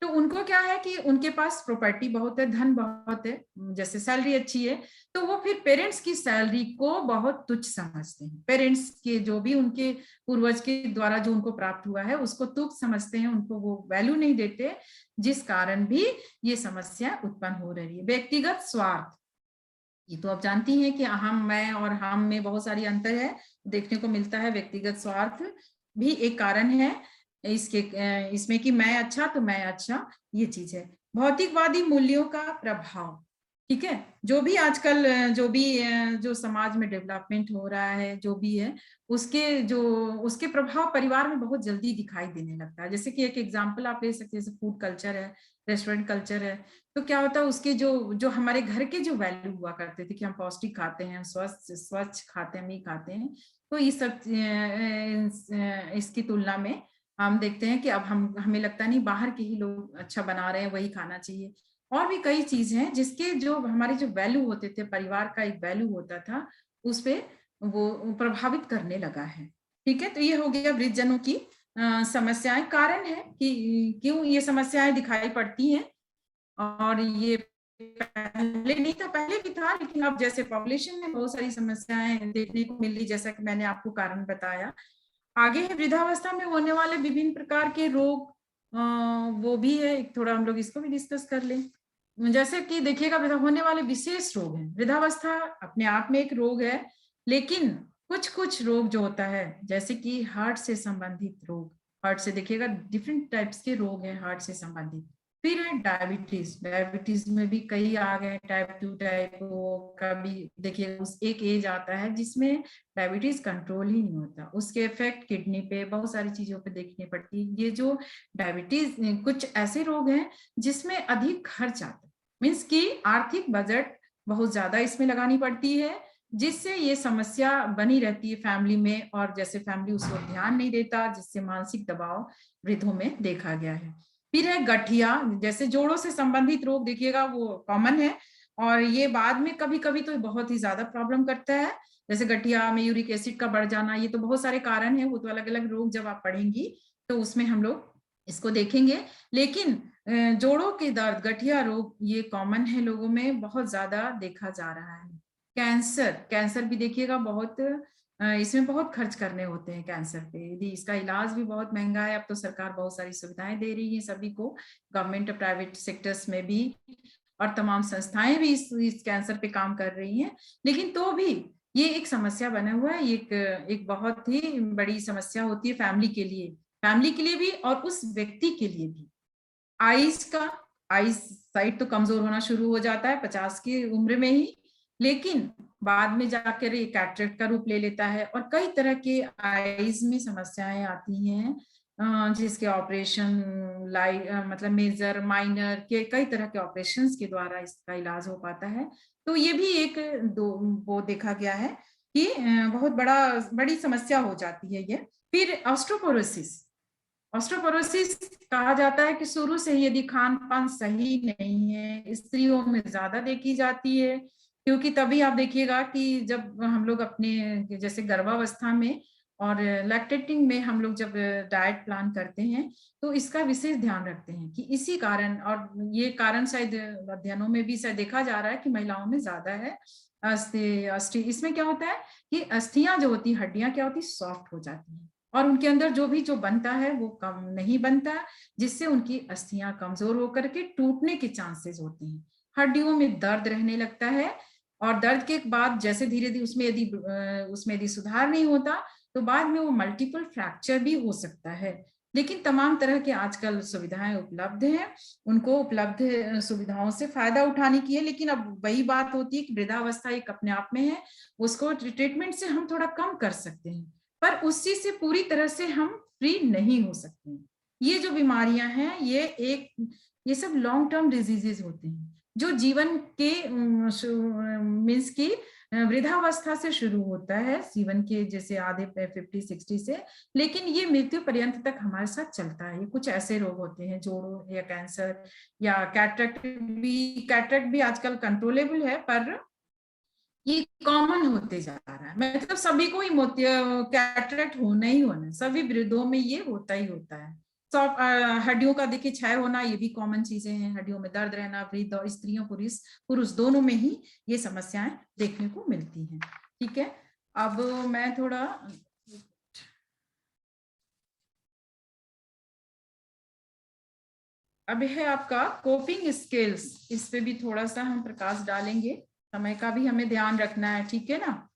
तो उनको क्या है कि उनके पास प्रॉपर्टी बहुत है, धन बहुत है, जैसे सैलरी अच्छी है, तो वो फिर पेरेंट्स की सैलरी को बहुत तुच्छ समझते हैं। पेरेंट्स के जो भी उनके पूर्वज के द्वारा जो उनको प्राप्त हुआ है उसको तुच्छ समझते हैं, उनको वो वैल्यू नहीं देते, जिस कारण भी ये समस्या उत्पन्न हो रही है। व्यक्तिगत स्वार्थ, ये तो आप जानती हैं कि हम, मैं और हम में बहुत सारी अंतर है, देखने को मिलता है। व्यक्तिगत स्वार्थ भी एक कारण है इसमें कि मैं अच्छा तो मैं अच्छा, ये चीज है। भौतिकवादी मूल्यों का प्रभाव, ठीक है, जो भी आजकल जो समाज में डेवलपमेंट हो रहा है, जो भी है, उसके प्रभाव परिवार में बहुत जल्दी दिखाई देने लगता है। जैसे कि एक एग्जांपल आप ले सकते हैं, जैसे फूड कल्चर है, रेस्टोरेंट कल्चर है, तो क्या होता है उसके जो हमारे घर के जो वैल्यू हुआ करते थे कि हम पौष्टिक खाते हैं, स्वच्छ खाते हैं, मीट खाते हैं, तो ये सब इसकी तुलना में हम देखते हैं कि अब हमें लगता नहीं, बाहर के ही लोग अच्छा बना रहे हैं, वही खाना चाहिए। और भी कई चीज हैं जिसके जो हमारे जो वैल्यू होते थे, परिवार का एक वैल्यू होता था, उस पे वो प्रभावित करने लगा है। ठीक है, तो ये हो गया वृद्धजनों की समस्याएं। कारण है कि क्यों ये समस्याएं दिखाई पड़ती हैं, और ये पहले नहीं था, पहले भी था, लेकिन अब जैसे पॉपुलेशन में बहुत सारी समस्याएं देखने को मिली, जैसा कि मैंने आपको कारण बताया। आगे है वृद्धावस्था में होने वाले विभिन्न प्रकार के रोग, वो भी है, थोड़ा हम लोग इसको भी डिस्कस कर लें। जैसे कि देखिएगा, होने वाले विशेष रोग हैं। वृद्धावस्था अपने आप में एक रोग है, लेकिन कुछ रोग जो होता है, जैसे कि हार्ट से संबंधित रोग, हार्ट से देखिएगा डिफरेंट टाइप्स के रोग हैं हार्ट से संबंधित। फिर है डायबिटीज में भी कई आ गए, टाइप 2, टाइप, कभी देखिए एक एज आता है जिसमें डायबिटीज कंट्रोल ही नहीं होता, उसके इफेक्ट किडनी पे, बहुत सारी चीजों पे देखने पड़ती है। ये जो डायबिटीज, कुछ ऐसे रोग हैं जिसमें अधिक खर्च आता है, मीन्स की आर्थिक बजट बहुत ज्यादा इसमें लगानी पड़ती है, जिससे ये समस्या बनी रहती है फैमिली में, और जैसे फैमिली उसको ध्यान नहीं देता, जिससे मानसिक दबाव वृद्धों में देखा गया है। फिर है गठिया, जैसे जोड़ों से संबंधित रोग, देखिएगा वो कॉमन है, और ये बाद में कभी कभी तो बहुत ही ज्यादा प्रॉब्लम करता है, जैसे गठिया में यूरिक एसिड का बढ़ जाना, ये तो बहुत सारे कारण है, वो तो अलग अलग रोग जब आप पढ़ेंगी तो उसमें हम लोग इसको देखेंगे। लेकिन जोड़ों के दर्द, गठिया रोग, ये कॉमन है, लोगों में बहुत ज्यादा देखा जा रहा है। कैंसर भी देखिएगा, बहुत इसमें बहुत खर्च करने होते हैं कैंसर पे, यदि इसका इलाज भी बहुत महंगा है। अब तो सरकार बहुत सारी सुविधाएं दे रही है सभी को, गवर्नमेंट और प्राइवेट सेक्टर्स में भी, और तमाम संस्थाएं भी इस कैंसर पे काम कर रही हैं, लेकिन तो भी ये एक समस्या बना हुआ है, एक बहुत ही बड़ी समस्या होती है फैमिली के लिए भी, और उस व्यक्ति के लिए भी। आईज साइट तो कमजोर होना शुरू हो जाता है 50 की उम्र में ही, लेकिन बाद में जाकर ये कैटरेक्ट का रूप ले लेता है, और कई तरह के आईज में समस्याएं आती हैं, जिसके ऑपरेशन मतलब मेजर, माइनर के कई तरह के ऑपरेशंस के द्वारा इसका इलाज हो पाता है। तो ये भी वो देखा गया है कि बहुत बड़ी समस्या हो जाती है ये। फिर ऑस्टियोपोरोसिस कहा जाता है कि शुरू से ही यदि खान पान सही नहीं है, स्त्रियों में ज्यादा देखी जाती है, क्योंकि तभी आप देखिएगा कि जब हम लोग अपने जैसे गर्भावस्था में और लैक्टेटिंग में हम लोग जब डाइट प्लान करते हैं, तो इसका विशेष ध्यान रखते हैं कि इसी कारण, और ये कारण शायद अध्ययनों में भी शायद देखा जा रहा है कि महिलाओं में ज्यादा है। अस्थि इसमें क्या होता है कि अस्थियां जो होती, हड्डियां क्या होती, सॉफ्ट हो जाती हैं, और उनके अंदर जो बनता है वो कम नहीं बनता, जिससे उनकी अस्थियां कमजोर होकर के टूटने के चांसेस होते हैं। हड्डियों में दर्द रहने लगता है, और दर्द के बाद जैसे धीरे धीरे उसमें यदि सुधार नहीं होता, तो बाद में वो मल्टीपल फ्रैक्चर भी हो सकता है। लेकिन तमाम तरह के आजकल सुविधाएं उपलब्ध हैं, उनको उपलब्ध सुविधाओं से फायदा उठाने की है। लेकिन अब वही बात होती है कि वृद्धावस्था एक अपने आप में है, उसको ट्रीटमेंट से हम थोड़ा कम कर सकते हैं, पर उस चीज से पूरी तरह से हम फ्री नहीं हो सकते हैं। ये जो बीमारियां हैं, ये सब लॉन्ग टर्म डिजीजेज होते हैं, जो जीवन के मीन्स की वृद्धावस्था से शुरू होता है, जीवन के जैसे आधे 50-60 से, लेकिन ये मृत्यु पर्यंत तक हमारे साथ चलता है। ये कुछ ऐसे रोग होते हैं, जोड़ों या कैंसर या कैटरेक्ट भी आजकल कंट्रोलेबल है, पर ये कॉमन होते जा रहा है, मतलब सभी को ही कैटरेक्ट होना ही होना है, सभी वृद्धों में ये होता ही होता है। हड्डियों का देखिए क्षय होना, ये भी कॉमन चीजें हैं। हड्डियों में दर्द रहना, वृद्ध और स्त्रियों पुरुष दोनों में ही ये समस्याएं देखने को मिलती हैं। ठीक है, अब मैं थोड़ा अब है आपका कोपिंग स्किल्स, इस पे भी थोड़ा सा हम प्रकाश डालेंगे। समय का भी हमें ध्यान रखना है, ठीक है ना।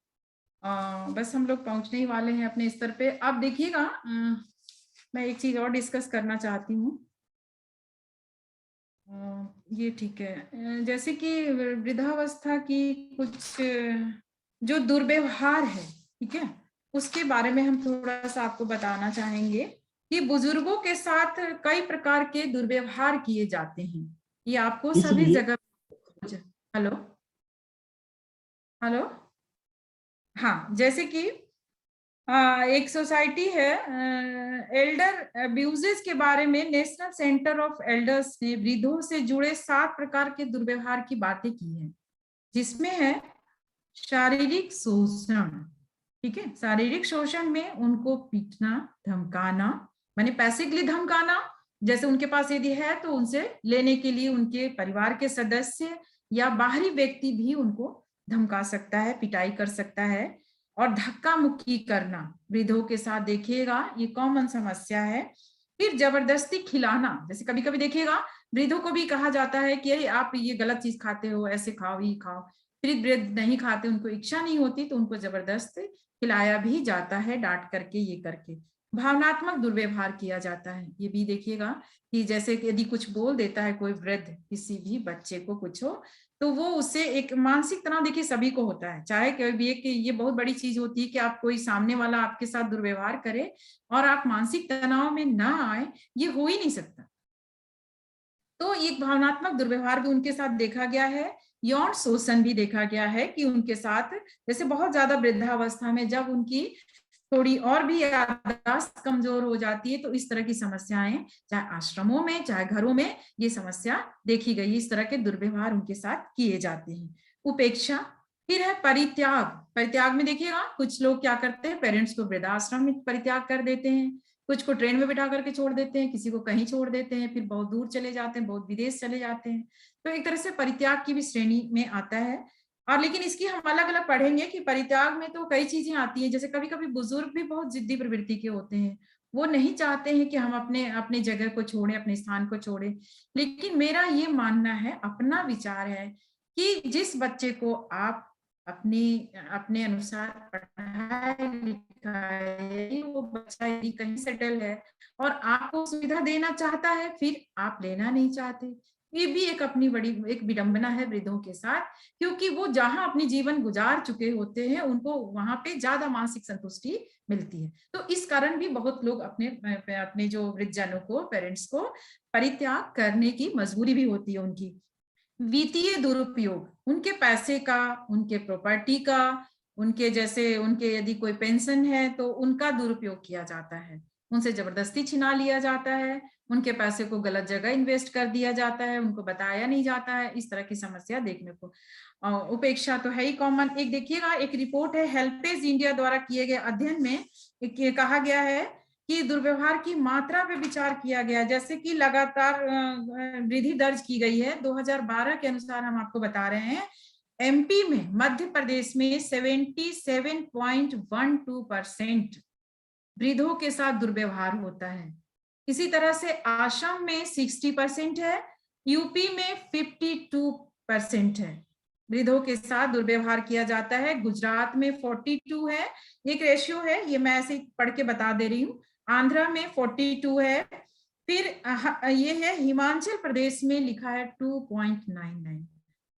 बस हम लोग पहुंचने ही वाले हैं अपने स्तर पे। अब देखिएगा, मैं एक चीज और डिस्कस करना चाहती हूँ। ये ठीक है, जैसे कि वृद्धावस्था की कुछ जो दुर्व्यवहार है, ठीक है, उसके बारे में हम थोड़ा सा आपको बताना चाहेंगे कि बुजुर्गों के साथ कई प्रकार के दुर्व्यवहार किए जाते हैं। ये आपको सभी जगह। हेलो हेलो, हाँ, जैसे कि एक सोसाइटी है एल्डर अब्यूजेस के बारे में नेशनल सेंटर ऑफ एल्डर्स ने वृद्धों से जुड़े 7 प्रकार के दुर्व्यवहार की बातें की है, जिसमें है शारीरिक शोषण। ठीक है, शारीरिक शोषण में उनको पीटना, धमकाना, माने पैसे के लिए धमकाना, जैसे उनके पास यदि है तो उनसे लेने के लिए उनके परिवार के सदस्य या बाहरी व्यक्ति भी उनको धमका सकता है, पिटाई कर सकता है। और धक्का मुक्की करना वृद्धों के साथ देखिएगा, ये कॉमन समस्या है। फिर जबरदस्ती खिलाना, जैसे कभी कभी देखिएगा वृद्धों को भी कहा जाता है कि अरे आप ये गलत चीज खाते हो, ऐसे खाओ, ही खाओ। फिर वृद्ध नहीं खाते, उनको इच्छा नहीं होती, तो उनको जबरदस्त खिलाया भी जाता है, डांट करके, ये करके। भावनात्मक दुर्व्यवहार किया जाता है, ये भी देखिएगा कि जैसे कि यदि कुछ बोल देता है कोई वृद्ध किसी भी बच्चे को कुछ हो, तो वो उससे एक मानसिक तनाव देखिए सभी को होता है। चाहे कोई भी एक, ये बहुत बड़ी चीज होती है कि आप कोई सामने वाला आपके साथ दुर्व्यवहार करे और आप मानसिक तनाव में ना आए, ये हो ही नहीं सकता। तो एक भावनात्मक दुर्व्यवहार भी उनके साथ देखा गया है। यौन शोषण भी देखा गया है कि उनके साथ, जैसे बहुत ज्यादा वृद्धावस्था में जब उनकी थोड़ी और भी याददाश्त कमजोर हो जाती है, तो इस तरह की समस्याएं चाहे आश्रमों में चाहे घरों में ये समस्या देखी गई। इस तरह के दुर्व्यवहार उनके साथ किए जाते हैं। उपेक्षा, फिर है परित्याग। परित्याग में देखिएगा कुछ लोग क्या करते हैं, पेरेंट्स को वृद्धाश्रम में परित्याग कर देते हैं, कुछ को ट्रेन में बिठा करके छोड़ देते हैं, किसी को कहीं छोड़ देते हैं, फिर बहुत दूर चले जाते हैं, बहुत विदेश चले जाते हैं। तो एक तरह से परित्याग की भी श्रेणी में आता है। और लेकिन इसकी हम अलग अलग पढ़ेंगे कि परित्याग में तो कई चीजें आती हैं। जैसे कभी कभी बुजुर्ग भी बहुत जिद्दी प्रवृत्ति के होते हैं, वो नहीं चाहते हैं कि हम अपने जगह को छोड़ें, अपने स्थान को छोड़ें। लेकिन मेरा ये मानना है, अपना विचार है कि जिस बच्चे को आप अपने अनुसार पढ़ाया लिखाया, वो बच्चा यदि कहीं सेटल है और आपको सुविधा देना चाहता है, फिर आप लेना नहीं चाहते, ये भी एक अपनी बड़ी एक विडंबना है वृद्धों के साथ। क्योंकि वो जहां अपनी जीवन गुजार चुके होते हैं, उनको वहां पे ज्यादा मानसिक संतुष्टि मिलती है। तो इस कारण भी बहुत लोग अपने जो वृद्धजनों को, पेरेंट्स को परित्याग करने की मजबूरी भी होती है उनकी। वित्तीय दुरुपयोग, उनके पैसे का, उनके प्रॉपर्टी का, उनके जैसे उनके यदि कोई पेंशन है तो उनका दुरुपयोग किया जाता है, उनसे जबरदस्ती छिना लिया जाता है, उनके पैसे को गलत जगह इन्वेस्ट कर दिया जाता है, उनको बताया नहीं जाता है। इस तरह की समस्या देखने को। उपेक्षा तो है ही कॉमन। एक देखिएगा, एक रिपोर्ट है हेल्पेज इंडिया द्वारा किए गए अध्ययन में कहा गया है कि दुर्व्यवहार की मात्रा पे विचार किया गया, जैसे कि लगातार वृद्धि दर्ज की गई है। 2012 के अनुसार हम आपको बता रहे हैं, एमपी में, मध्य प्रदेश में 77.12% वृद्धों के साथ दुर्व्यवहार होता है। इसी तरह से आसाम में 60% है, यूपी में 52% है, वृद्धों के साथ दुर्व्यवहार किया जाता है। गुजरात में 42 है, एक रेशियो है, ये मैं ऐसे पढ़ के बता दे रही हूँ। आंध्रा में 42 है। फिर ये है हिमाचल प्रदेश में लिखा है 2.99।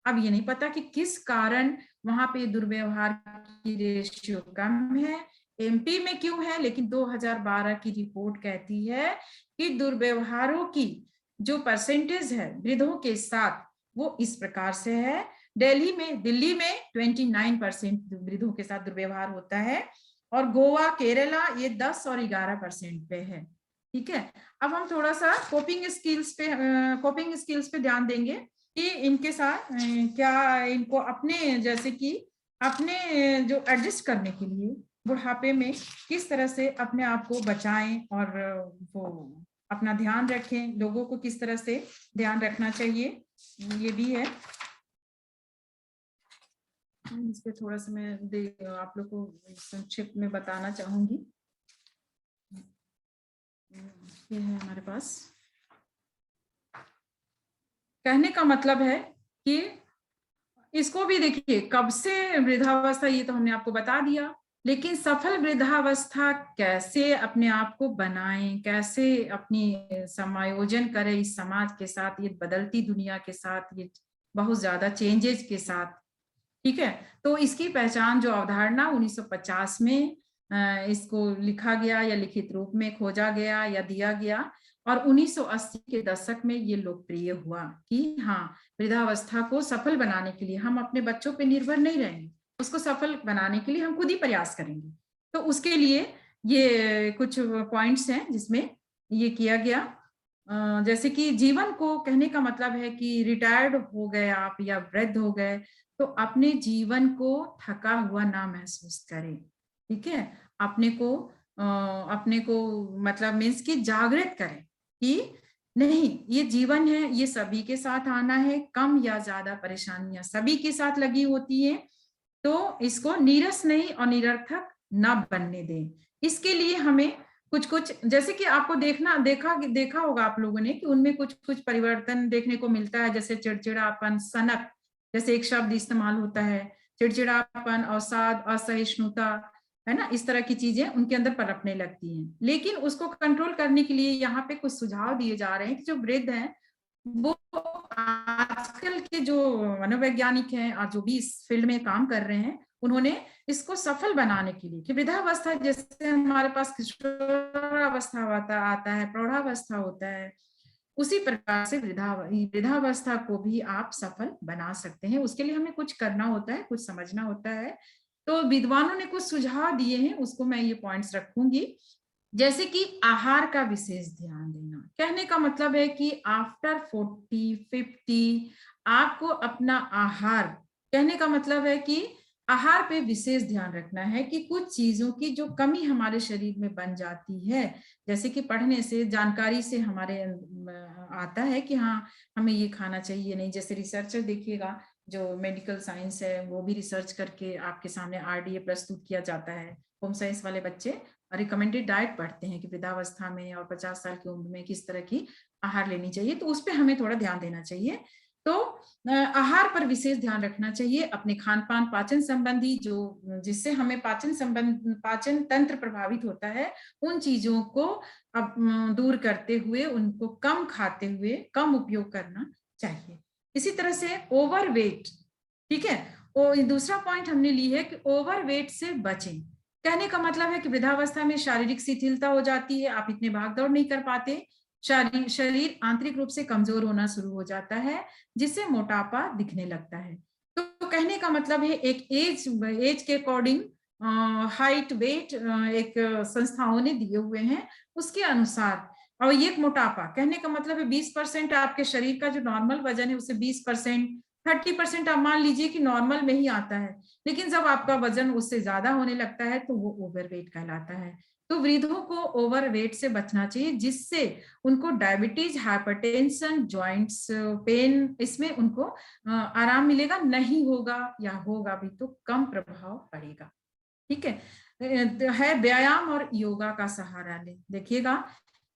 अब ये नहीं पता कि किस कारण वहां पे दुर्व्यवहार की रेशियो कम है, एमपी में क्यों है, लेकिन 2012 की रिपोर्ट कहती है कि दुर्व्यवहारों की जो परसेंटेज है वृद्धों के साथ, वो इस प्रकार से है। दिल्ली में 29% वृद्धों के साथ दुर्व्यवहार होता है, और गोवा, केरला ये 10 और 11% पे है। ठीक है, अब हम थोड़ा सा कोपिंग स्किल्स पे ध्यान देंगे कि इनके साथ क्या इनको अपने जैसे कि अपने जो एडजस्ट करने के लिए बुढ़ापे में किस तरह से अपने आप को बचाएं और वो अपना ध्यान रखें, लोगों को किस तरह से ध्यान रखना चाहिए ये भी है। इस पे थोड़ा सा मैं आप लोग को संक्षिप्त में बताना चाहूंगी। ये है हमारे पास, कहने का मतलब है कि इसको भी देखिए, कब से वृद्धावस्था ये तो हमने आपको बता दिया, लेकिन सफल वृद्धावस्था कैसे अपने आप को बनाएं, कैसे अपनी समायोजन करें इस समाज के साथ, ये बदलती दुनिया के साथ, ये बहुत ज्यादा चेंजेस के साथ, ठीक है। तो इसकी पहचान जो अवधारणा 1950 में इसको लिखा गया या लिखित रूप में खोजा गया या दिया गया, और 1980 के दशक में ये लोकप्रिय हुआ कि हाँ, वृद्धावस्था को सफल बनाने के लिए हम अपने बच्चों पे निर्भर नहीं रहेंगे, उसको सफल बनाने के लिए हम खुद ही प्रयास करेंगे। तो उसके लिए ये कुछ पॉइंट्स हैं जिसमें ये किया गया। जैसे कि जीवन को, कहने का मतलब है कि रिटायर्ड हो गए आप या वृद्ध हो गए तो अपने जीवन को थका हुआ ना महसूस करें, ठीक है। अपने को मतलब मीन्स की जागृत करें कि नहीं, ये जीवन है, ये सभी के साथ आना है, कम या ज्यादा परेशानियां सभी के साथ लगी होती है, तो इसको नीरस नहीं और निरर्थक ना बनने दें। इसके लिए हमें कुछ कुछ, जैसे कि आपको देखा होगा आप लोगों ने कि उनमें कुछ कुछ परिवर्तन देखने को मिलता है, जैसे चिड़चिड़ापन, सनक जैसे एक शब्द इस्तेमाल होता है, चिड़चिड़ापन, अवसाद, असहिष्णुता, है ना, इस तरह की चीजें उनके अंदर पनपने लगती हैं। लेकिन उसको कंट्रोल करने के लिए यहाँ पे कुछ सुझाव दिए जा रहे हैं कि जो वृद्ध हैं वो आजकल के जो मनोवैज्ञानिक हैं और जो भी इस फील्ड में काम कर रहे हैं, उन्होंने इसको सफल बनाने के लिए कि वृद्धावस्था जैसे हमारे पास किशोरावस्था आता है, प्रौढ़ावस्था होता है, उसी प्रकार से वृद्धावस्था को भी आप सफल बना सकते हैं। उसके लिए हमें कुछ करना होता है, कुछ समझना होता है। तो विद्वानों ने कुछ सुझाव दिए हैं, उसको मैं ये पॉइंट्स रखूंगी। जैसे कि आहार का विशेष ध्यान देना, कहने का मतलब है कि आफ्टर 40-50 आपको अपना आहार, कहने का मतलब है कि आहार पे विशेष ध्यान रखना है कि कुछ चीजों की जो कमी हमारे शरीर में बन जाती है, जैसे कि पढ़ने से, जानकारी से हमारे आता है कि हाँ हमें ये खाना चाहिए नहीं। जैसे रिसर्चर देखिएगा, जो मेडिकल साइंस है वो भी रिसर्च करके आपके सामने RDA प्रस्तुत किया जाता है। होम साइंस वाले बच्चे रिकमेंडेड डाइट पढ़ते हैं कि वृद्धावस्था में और 50 साल की उम्र में किस तरह की आहार लेनी चाहिए, तो उस पर हमें थोड़ा ध्यान देना चाहिए। तो आहार पर विशेष ध्यान रखना चाहिए, अपने खान पान, पाचन संबंधी जो जिससे हमें पाचन तंत्र प्रभावित होता है, उन चीजों को अब दूर करते हुए, उनको कम खाते हुए कम उपयोग करना चाहिए। इसी तरह से ओवरवेट, ठीक है, और दूसरा पॉइंट हमने ली है कि ओवरवेट से बचें। कहने का मतलब है कि वृद्धावस्था में शारीरिक शिथिलता हो जाती है, आप इतने भागदौड़ नहीं कर पाते, शरीर आंतरिक रूप से कमजोर होना शुरू हो जाता है, जिससे मोटापा दिखने लगता है। तो कहने का मतलब है एक एज के अकॉर्डिंग हाइट, वेट एक संस्थाओं ने दिए हुए हैं, उसके अनुसार। और ये मोटापा, कहने का मतलब है 20% आपके शरीर का जो नॉर्मल वजन है उसे 20%, 30% आप मान लीजिए कि नॉर्मल में ही आता है, लेकिन जब आपका वजन उससे ज्यादा होने लगता है तो वो ओवरवेट कहलाता है। तो वृद्धों को ओवरवेट से बचना चाहिए, जिससे उनको डायबिटीज, हाइपरटेंशन, जॉइंट्स पेन, इसमें उनको आराम मिलेगा, नहीं होगा या होगा भी तो कम प्रभाव पड़ेगा, ठीक है। व्यायाम और योगा का सहारा ले। देखिएगा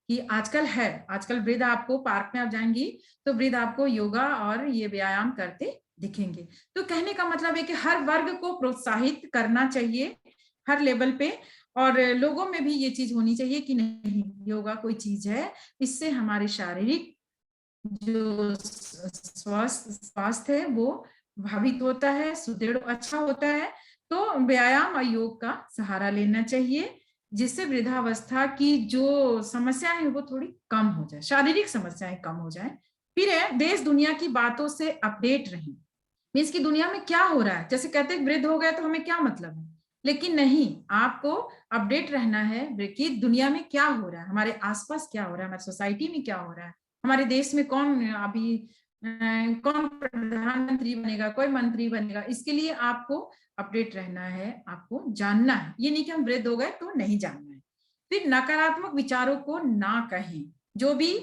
कि आजकल वृद्ध आपको पार्क में आप जाएंगी तो वृद्ध आपको योगा और ये व्यायाम करते दिखेंगे। तो कहने का मतलब है कि हर वर्ग को प्रोत्साहित करना चाहिए, हर लेवल पे, और लोगों में भी ये चीज होनी चाहिए कि नहीं, योगा कोई चीज है, इससे हमारे शारीरिक जो स्वास्थ्य है वो प्रभावित होता है, सुदृढ़ अच्छा होता है। तो व्यायाम और योग का सहारा लेना चाहिए, जिससे वृद्धावस्था की जो समस्याएं हैं वो थोड़ी कम हो जाए, शारीरिक समस्याएं कम हो जाए। फिर है देश दुनिया की बातों से अपडेट रहें, मीन्स की दुनिया में क्या हो रहा है। जैसे कहते हैं वृद्ध हो गए तो हमें क्या मतलब है, लेकिन नहीं, आपको अपडेट रहना है कि दुनिया में क्या हो रहा है, हमारे आसपास क्या हो रहा है, हमारी सोसाइटी में क्या हो रहा है, हमारे देश में कौन प्रधानमंत्री बनेगा, कोई मंत्री बनेगा, इसके लिए आपको अपडेट रहना है, आपको जानना है। ये नहीं कि हम वृद्ध हो गए तो नहीं जानना है। फिर नकारात्मक विचारों को ना कहें, जो भी,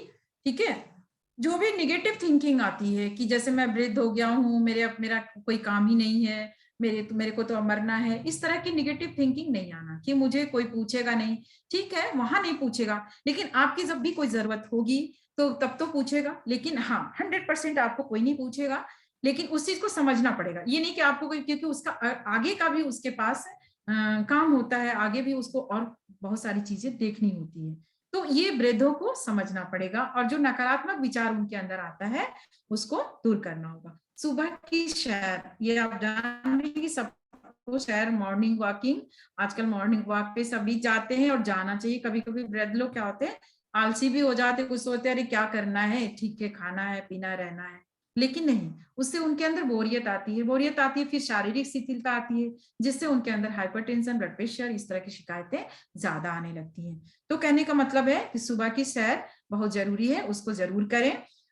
ठीक है, जो भी निगेटिव थिंकिंग आती है कि जैसे मैं वृद्ध हो गया हूँ, मेरा कोई काम ही नहीं है, मेरे को तो अब मरना है, इस तरह की निगेटिव थिंकिंग नहीं आना कि मुझे कोई पूछेगा नहीं। ठीक है, वहां नहीं पूछेगा, लेकिन आपकी जब भी कोई जरूरत होगी तो तब तो पूछेगा। लेकिन हाँ, 100% आपको कोई नहीं पूछेगा, लेकिन उस चीज को समझना पड़ेगा। ये नहीं कि आपको कोई, क्योंकि उसका आगे का भी उसके पास काम होता है, आगे भी उसको और बहुत सारी चीजें देखनी होती है। तो ये वृद्धों को समझना पड़ेगा, और जो नकारात्मक विचार उनके अंदर आता है उसको दूर करना होगा। सुबह की सैर, ये आप जान रहे हैं कि सबको सैर, मॉर्निंग वॉकिंग, आजकल मॉर्निंग वॉक पे सभी जाते हैं और जाना चाहिए। कभी कभी वृद्ध लोग क्या होते हैं, आलसी भी हो जाते, कुछ सोचते हैं अरे क्या करना है, ठीक है, खाना है, पीना, रहना है, लेकिन नहीं, उससे उनके अंदर बोरियत आती है, फिर शारीरिक शिथिलता आती है, जिससे उनके अंदर हाइपरटेंशन, ब्लड प्रेशर, इस तरह की शिकायतें ज्यादा आने लगती हैं। तो कहने का मतलब है कि सुबह की सैर बहुत जरूरी है, उसको जरूर करें।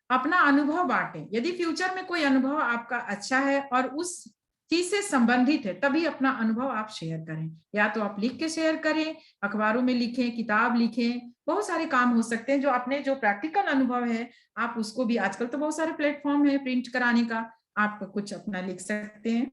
अपना अनुभव बांटें, यदि फ्यूचर में कोई अनुभव आपका अच्छा है और उस चीज से संबंधित है, तभी अपना अनुभव आप शेयर करें। या तो आप लिख के शेयर करें, अखबारों में लिखें, किताब लिखें, बहुत सारे काम हो सकते हैं। जो अपने जो प्रैक्टिकल अनुभव है आप उसको भी, आजकल तो बहुत सारे प्लेटफॉर्म है प्रिंट कराने का, आप कुछ अपना लिख सकते हैं।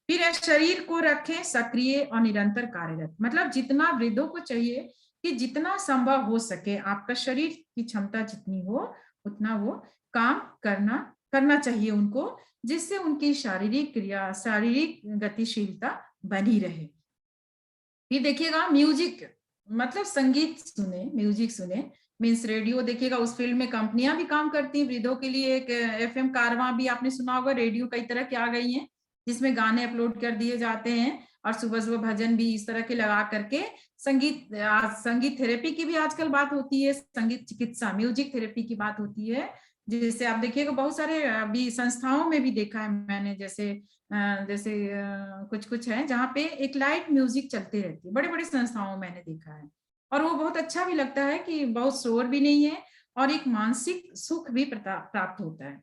फिर शरीर को रखें सक्रिय और निरंतर कार्यरत, मतलब जितना वृद्धों को चाहिए कि जितना संभव हो सके, आपका शरीर की क्षमता जितनी हो उतना वो काम करना चाहिए उनको, जिससे उनकी शारीरिक गतिशीलता बनी रहे। फिर देखिएगा म्यूजिक, मतलब संगीत सुने, म्यूजिक सुने, मीन्स रेडियो देखिएगा, उस फील्ड में कंपनियां भी काम करती हैं वृद्धों के लिए। एक FM कारवां भी आपने सुना होगा, रेडियो कई तरह की आ गई हैं जिसमें गाने अपलोड कर दिए जाते हैं, और सुबह सुबह भजन भी इस तरह के लगा करके संगीत थेरेपी की भी आजकल बात होती है, संगीत चिकित्सा, म्यूजिक थेरेपी की बात होती है, जिससे आप देखिएगा बहुत सारे अभी संस्थाओं में भी देखा है मैंने, जैसे कुछ है जहाँ पे एक लाइट म्यूजिक चलती रहती है, बड़े बड़े संस्थाओं में मैंने देखा है, और वो बहुत अच्छा भी लगता है कि बहुत शोर भी नहीं है और एक मानसिक सुख भी प्राप्त होता है।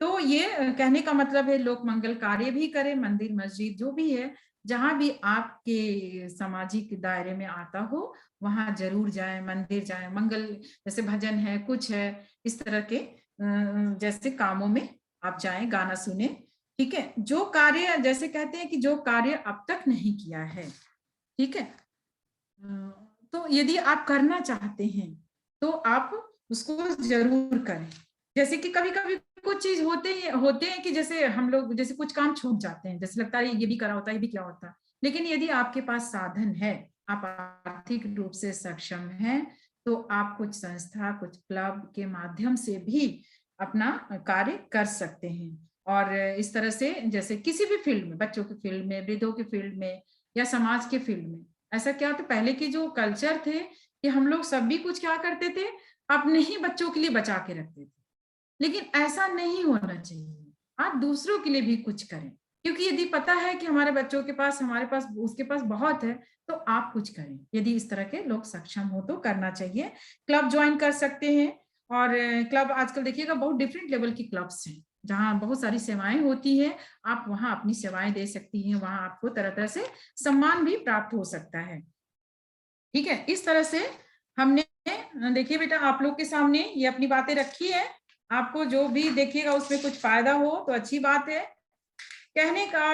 तो ये कहने का मतलब है, लोक मंगल कार्य भी करें, मंदिर मस्जिद जो भी है, जहां भी आपके सामाजिक दायरे में आता हो वहां जरूर जाएं, मंदिर जाएं, मंगल जैसे भजन है, कुछ है, इस तरह के जैसे कामों में आप जाएं, गाना सुने। ठीक है, जो कार्य, जैसे कहते हैं कि जो कार्य अब तक नहीं किया है, ठीक है, तो यदि आप करना चाहते हैं तो आप उसको जरूर करें। जैसे कि कभी कभी कुछ चीज होते हैं कि जैसे हम लोग, जैसे कुछ काम छूट जाते हैं, जैसे लगता है ये भी करा होता, ये भी क्या होता, लेकिन यदि आपके पास साधन है, आप आर्थिक रूप से सक्षम हैं, तो आप कुछ संस्था, कुछ क्लब के माध्यम से भी अपना कार्य कर सकते हैं। और इस तरह से, जैसे किसी भी फील्ड में, बच्चों के फील्ड में, वृद्धों के फील्ड में, या समाज के फील्ड में, ऐसा क्या होता, पहले के जो कल्चर थे कि हम लोग सभी कुछ क्या करते थे, अपने ही बच्चों के लिए बचा के रखते थे, लेकिन ऐसा नहीं होना चाहिए। आप दूसरों के लिए भी कुछ करें, क्योंकि यदि पता है कि हमारे बच्चों के पास, हमारे पास, उसके पास बहुत है, तो आप कुछ करें। यदि इस तरह के लोग सक्षम हो तो करना चाहिए। क्लब ज्वाइन कर सकते हैं, और क्लब आजकल देखिएगा बहुत डिफरेंट लेवल की क्लब्स हैं जहाँ बहुत सारी सेवाएं होती है, आप वहां अपनी सेवाएं दे सकती हैं, वहां आपको तरह तरह से सम्मान भी प्राप्त हो सकता है। ठीक है, इस तरह से हमने, देखिए बेटा, आप लोग के सामने ये अपनी बातें रखी है, आपको जो भी देखिएगा उसमें कुछ फायदा हो तो अच्छी बात है। कहने का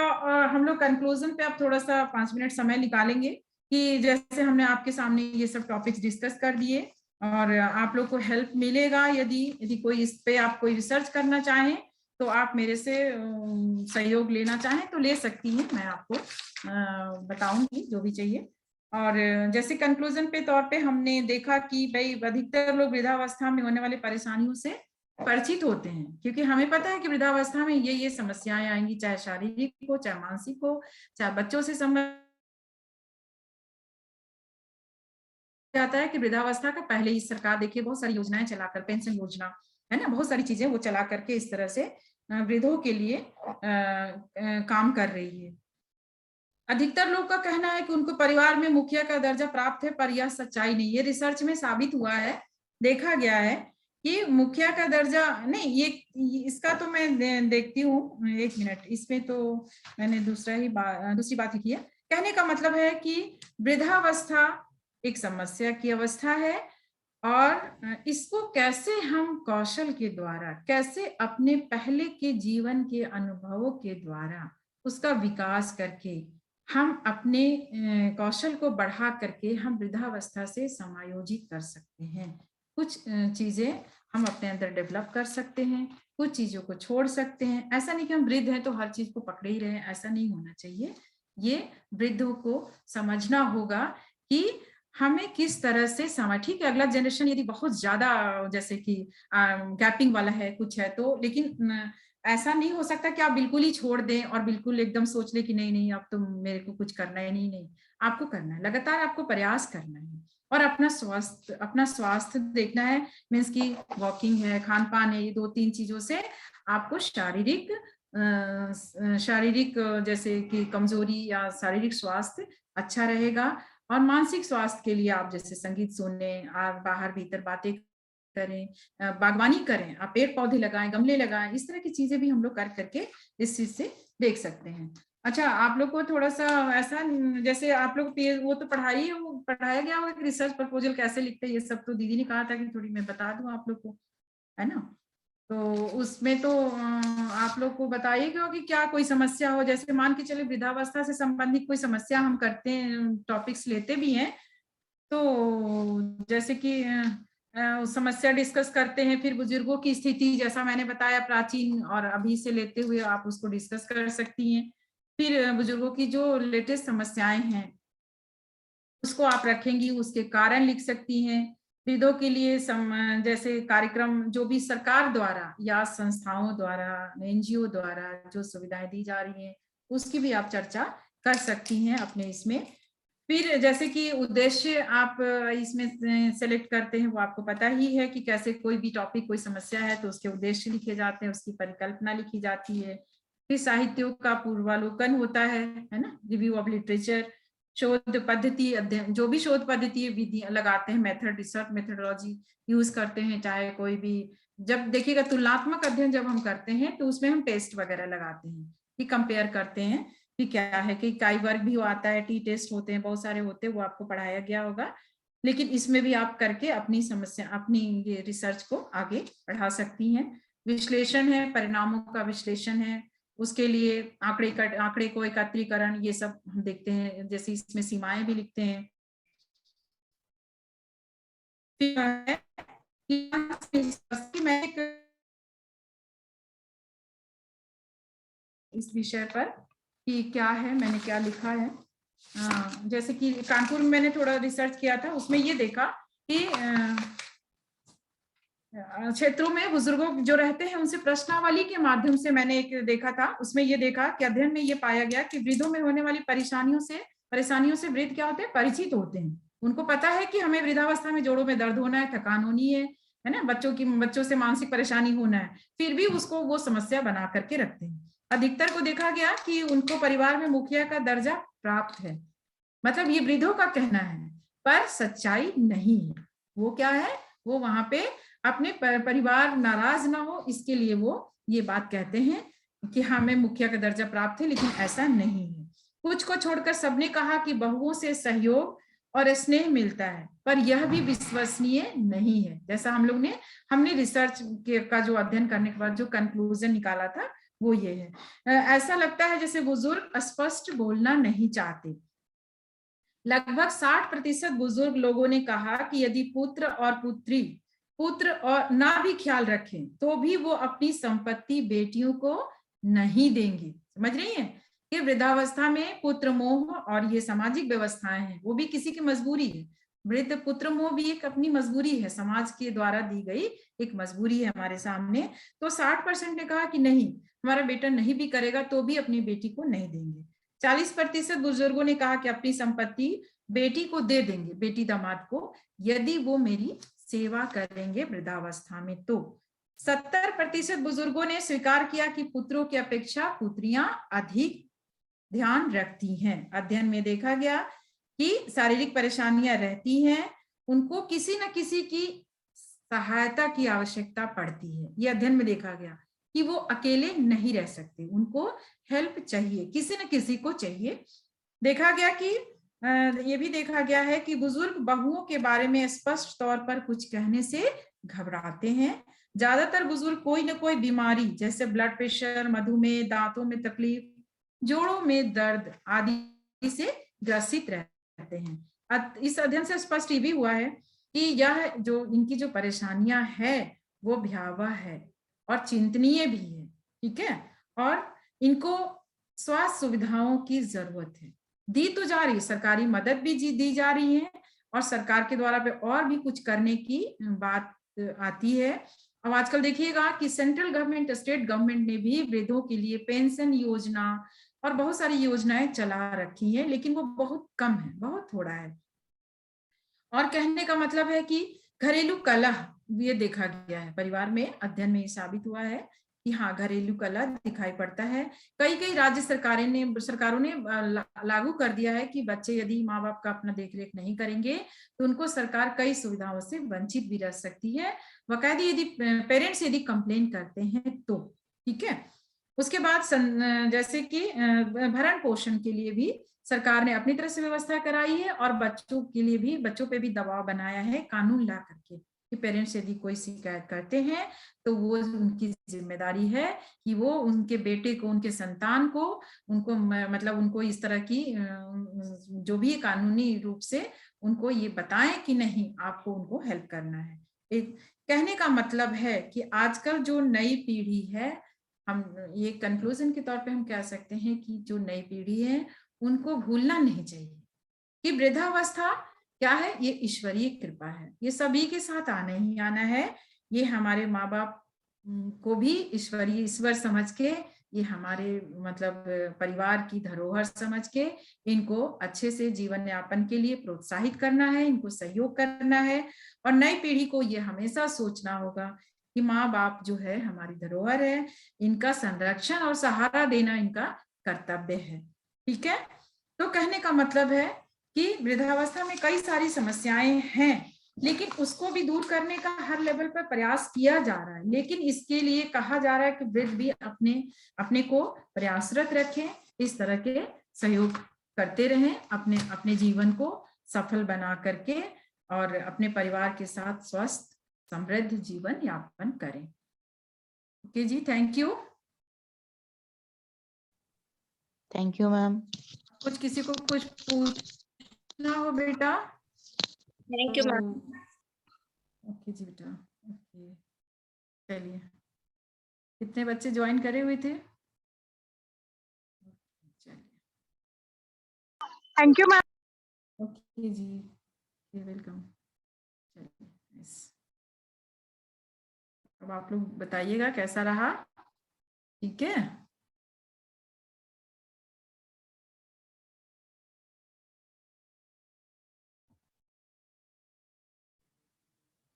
हम लोग कंक्लूजन पे अब थोड़ा सा 5 मिनट समय निकालेंगे, कि जैसे हमने आपके सामने ये सब टॉपिक्स डिस्कस कर दिए, और आप लोग को हेल्प मिलेगा। यदि कोई इस पे आप कोई रिसर्च करना चाहें तो आप मेरे से सहयोग लेना चाहें तो ले सकती हैं, मैं आपको बताऊंगी जो भी चाहिए। और जैसे कंक्लूजन पे तौर पे हमने देखा कि भाई अधिकतर लोग वृद्धावस्था में होने वाली परेशानियों से परिचित होते हैं, क्योंकि हमें पता है कि वृद्धावस्था में ये समस्याएं आएंगी, चाहे शारीरिक हो, चाहे मानसिक हो, चाहे बच्चों से संबंधित जाता है। कि वृद्धावस्था का पहले ही सरकार देखिए बहुत सारी योजनाएं चलाकर, पेंशन योजना है ना, बहुत सारी चीजें वो चला करके इस तरह से वृद्धों के लिए काम कर रही है। अधिकतर लोग का कहना है कि उनको परिवार में मुखिया का दर्जा प्राप्त है, पर यह सच्चाई नहीं। ये रिसर्च में साबित हुआ है, देखा गया है कि मुखिया का दर्जा नहीं, ये इसका तो मैं देखती हूँ, एक मिनट, इसमें तो मैंने दूसरी बात की है। कहने का मतलब है कि वृद्धावस्था एक समस्या की अवस्था है, और इसको कैसे हम कौशल के द्वारा, कैसे अपने पहले के जीवन के अनुभवों के द्वारा उसका विकास करके हम अपने कौशल को बढ़ा करके हम वृद्धावस्था से समायोजित कर सकते हैं। कुछ चीजें हम अपने अंदर डेवलप कर सकते हैं, कुछ चीजों को छोड़ सकते हैं। ऐसा नहीं कि हम वृद्ध हैं तो हर चीज को पकड़े ही रहे, ऐसा नहीं होना चाहिए। ये वृद्धों को समझना होगा कि हमें किस तरह से समय, ठीक है अगला जनरेशन यदि बहुत ज्यादा जैसे कि गैपिंग वाला है कुछ है तो, लेकिन ऐसा नहीं हो सकता कि आप बिल्कुल ही छोड़ दें और बिल्कुल एकदम सोच ले कि नहीं नहीं अब तो मेरे को कुछ करना है। नहीं, आपको करना है, लगातार आपको प्रयास करना है और अपना स्वास्थ्य देखना है। मीन्स की वॉकिंग है, खान पान है, ये 2-3 चीजों से आपको शारीरिक जैसे कि कमजोरी या शारीरिक स्वास्थ्य अच्छा रहेगा। और मानसिक स्वास्थ्य के लिए आप जैसे संगीत सुनने, आप बाहर भीतर बातें करें, बागवानी करें, आप पेड़ पौधे लगाएं, गमले लगाएं, इस तरह की चीजें भी हम लोग कर करके इस चीज से देख सकते हैं। अच्छा, आप लोग को थोड़ा सा ऐसा, जैसे आप लोग वो तो पढ़ाया गया होगा कि रिसर्च प्रपोजल कैसे लिखते हैं, ये सब तो दीदी ने कहा था कि थोड़ी मैं बता दूं आप लोग को, है ना। तो उसमें तो आप लोग को बताइएगा कि क्या कोई समस्या हो, जैसे मान के चले वृद्धावस्था से संबंधित कोई समस्या हम करते हैं, टॉपिक्स लेते भी हैं, तो जैसे कि समस्या डिस्कस करते हैं, फिर बुजुर्गों की स्थिति जैसा मैंने बताया प्राचीन और अभी से लेते हुए आप उसको डिस्कस कर सकती हैं। फिर बुजुर्गों की जो लेटेस्ट समस्याएं हैं उसको आप रखेंगी, उसके कारण लिख सकती हैं। वृद्धों के लिए जैसे कार्यक्रम जो भी सरकार द्वारा या संस्थाओं द्वारा, एनजीओ द्वारा जो सुविधाएं दी जा रही हैं उसकी भी आप चर्चा कर सकती हैं अपने इसमें। फिर जैसे कि उद्देश्य आप इसमें सेलेक्ट करते हैं, वो आपको पता ही है कि कैसे कोई भी टॉपिक, कोई समस्या है तो उसके उद्देश्य लिखे जाते हैं, उसकी परिकल्पना लिखी जाती है। फिर साहित्यों का पूर्वालोकन होता है ना, रिव्यू ऑफ लिटरेचर, शोध पद्धति अध्ययन, जो भी शोध पद्धति विधि लगाते हैं, मेथड, रिसर्च मेथोडोलॉजी यूज करते हैं, चाहे कोई भी, जब देखिएगा तुलनात्मक अध्ययन जब हम करते हैं तो उसमें हम टेस्ट वगैरह लगाते हैं कि कंपेयर करते हैं कि क्या है, कि काई वर्ग भी आता है, टी टेस्ट होते हैं, बहुत सारे होते हैं, वो आपको पढ़ाया गया होगा। लेकिन इसमें भी आप करके अपनी समस्या, अपनी ये रिसर्च को आगे बढ़ा सकती हैं। विश्लेषण है, परिणामों का विश्लेषण है, उसके लिए आंकड़े को एकत्रीकरण, ये सब हम देखते हैं, जैसे इसमें सीमाएं भी लिखते हैं। इस विषय पर कि क्या है, मैंने क्या लिखा है, जैसे कि कानपुर में मैंने थोड़ा रिसर्च किया था, उसमें ये देखा कि क्षेत्रों में बुजुर्गों जो रहते हैं उनसे प्रश्नावली के माध्यम से मैंने एक देखा था, उसमें ये देखा कि अध्ययन में ये पाया गया कि वृद्धों में होने वाली परेशानियों से वृद्ध क्या होते हैं, परिचित होते हैं। उनको पता है कि हमें वृद्धावस्था में जोड़ों में दर्द होना है, थकान होनी है ना, बच्चों से मानसिक परेशानी होना है, फिर भी उसको वो समस्या बना करके रखते हैं। अधिकतर को देखा गया कि उनको परिवार में मुखिया का दर्जा प्राप्त है, मतलब ये वृद्धों का कहना है, पर सच्चाई नहीं है। वो क्या है, वो वहां पे अपने परिवार नाराज ना हो इसके लिए वो ये बात कहते हैं कि हमें मुखिया का दर्जा प्राप्त है, लेकिन ऐसा नहीं है। कुछ को छोड़कर सबने कहा कि बहुओं से सहयोग और स्नेह मिलता है, पर यह भी विश्वसनीय नहीं है। जैसा हमने रिसर्च का जो अध्ययन करने के बाद जो कंक्लूजन निकाला था वो ये है। ऐसा लगता है जैसे बुजुर्ग स्पष्ट बोलना नहीं चाहते। लगभग 60% बुजुर्ग लोगों ने कहा कि यदि पुत्र और ना भी ख्याल रखें तो भी वो अपनी संपत्ति बेटियों को नहीं देंगे। समझ रही हैं? ये वृद्धावस्था में पुत्र मोह और ये सामाजिक व्यवस्थाएं हैं, वो भी किसी की मजबूरी है। वृद्ध पुत्र मोह भी एक अपनी मजबूरी है, समाज के द्वारा दी गई एक मजबूरी है हमारे सामने। तो 60% ने कहा कि नहीं, हमारा बेटा नहीं भी करेगा तो भी अपनी बेटी को नहीं देंगे। 40% बुजुर्गों ने कहा कि अपनी संपत्ति बेटी को दे देंगे, बेटी दामाद को, यदि वो मेरी सेवा करेंगे वृद्धावस्था में। तो 70% बुजुर्गों ने स्वीकार किया कि पुत्रों की अपेक्षा पुत्रियां अधिक ध्यान रखती हैं। अध्ययन में देखा गया कि शारीरिक परेशानियां रहती हैं, उनको किसी न किसी की सहायता की आवश्यकता पड़ती है। ये अध्ययन में देखा गया कि वो अकेले नहीं रह सकते, उनको हेल्प चाहिए, किसी न किसी को चाहिए। देखा गया कि ये भी देखा गया है कि बुजुर्ग बहुओं के बारे में स्पष्ट तौर पर कुछ कहने से घबराते हैं। ज्यादातर बुजुर्ग कोई न कोई बीमारी जैसे ब्लड प्रेशर, मधुमेह, दांतों में तकलीफ, जोड़ों में दर्द आदि से ग्रसित रहते हैं। इस अध्ययन से स्पष्ट ये भी हुआ है कि यह जो इनकी जो परेशानियां है वो भयावह है और चिंतनीय भी है। ठीक है, और इनको स्वास्थ्य सुविधाओं की जरूरत है। दी तो जा रही, सरकारी मदद भी दी जा रही है और सरकार के द्वारा पे और भी कुछ करने की बात आती है। अब आजकल देखिएगा कि सेंट्रल गवर्नमेंट, स्टेट गवर्नमेंट ने भी वृद्धों के लिए पेंशन योजना और बहुत सारी योजनाएं चला रखी है, लेकिन वो बहुत कम है, बहुत थोड़ा है। और कहने का मतलब है कि घरेलू कलह ये देखा गया है, परिवार में अध्ययन में ये साबित हुआ है कि हाँ, घरेलू कलह दिखाई पड़ता है। कई राज्य सरकारों ने लागू कर दिया है कि बच्चे यदि माँ बाप का अपना देखरेख नहीं करेंगे तो उनको सरकार कई सुविधाओं से वंचित भी रह सकती है, बाकायदे यदि पेरेंट्स यदि कंप्लेन करते हैं तो। ठीक है, उसके बाद जैसे कि भरण पोषण के लिए भी सरकार ने अपनी तरफ से व्यवस्था कराई है और बच्चों के लिए भी, बच्चों पे भी दबाव बनाया है कानून ला करके कि पेरेंट्स यदि कोई शिकायत करते हैं तो वो उनकी जिम्मेदारी है कि वो उनके बेटे को, उनके संतान को, उनको मतलब उनको इस तरह की जो भी कानूनी रूप से उनको ये बताएं कि नहीं, आपको उनको हेल्प करना है। एक कहने का मतलब है कि आजकल जो नई पीढ़ी है, हम ये कंक्लूजन के तौर पे हम कह सकते हैं कि जो नई पीढ़ी है उनको भूलना नहीं चाहिए कि वृद्धावस्था क्या है, ये ईश्वरीय कृपा है, ये सभी के साथ आना ही आना है। ये हमारे माँ बाप को भी ईश्वर समझ के, ये हमारे मतलब परिवार की धरोहर समझ के इनको अच्छे से जीवन यापन के लिए प्रोत्साहित करना है, इनको सहयोग करना है। और नई पीढ़ी को ये हमेशा सोचना होगा कि माँ बाप जो है हमारी धरोहर है, इनका संरक्षण और सहारा देना इनका कर्तव्य है। ठीक है, तो कहने का मतलब है कि वृद्धावस्था में कई सारी समस्याएं हैं, लेकिन उसको भी दूर करने का हर लेवल पर प्रयास किया जा रहा है। लेकिन इसके लिए कहा जा रहा है कि वृद्ध भी अपने को प्रयासरत रखें, इस तरह के सहयोग करते रहें, अपने अपने जीवन को सफल बना करके और अपने परिवार के साथ स्वस्थ समृद्ध जीवन यापन करें। ओके जी, thank you. Thank you ma'am. कुछ किसी को कुछ पूछना हो बेटा? Thank you ma'am. ओके जी बेटा, ओके, चलिए। कितने बच्चे ज्वाइन करे हुए थे? चलिए, थैंक यू मैम। ओके जी, वेलकम। चलिए, यस। अब आप लोग बताइएगा कैसा रहा। ठीक है,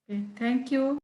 थैंक यू।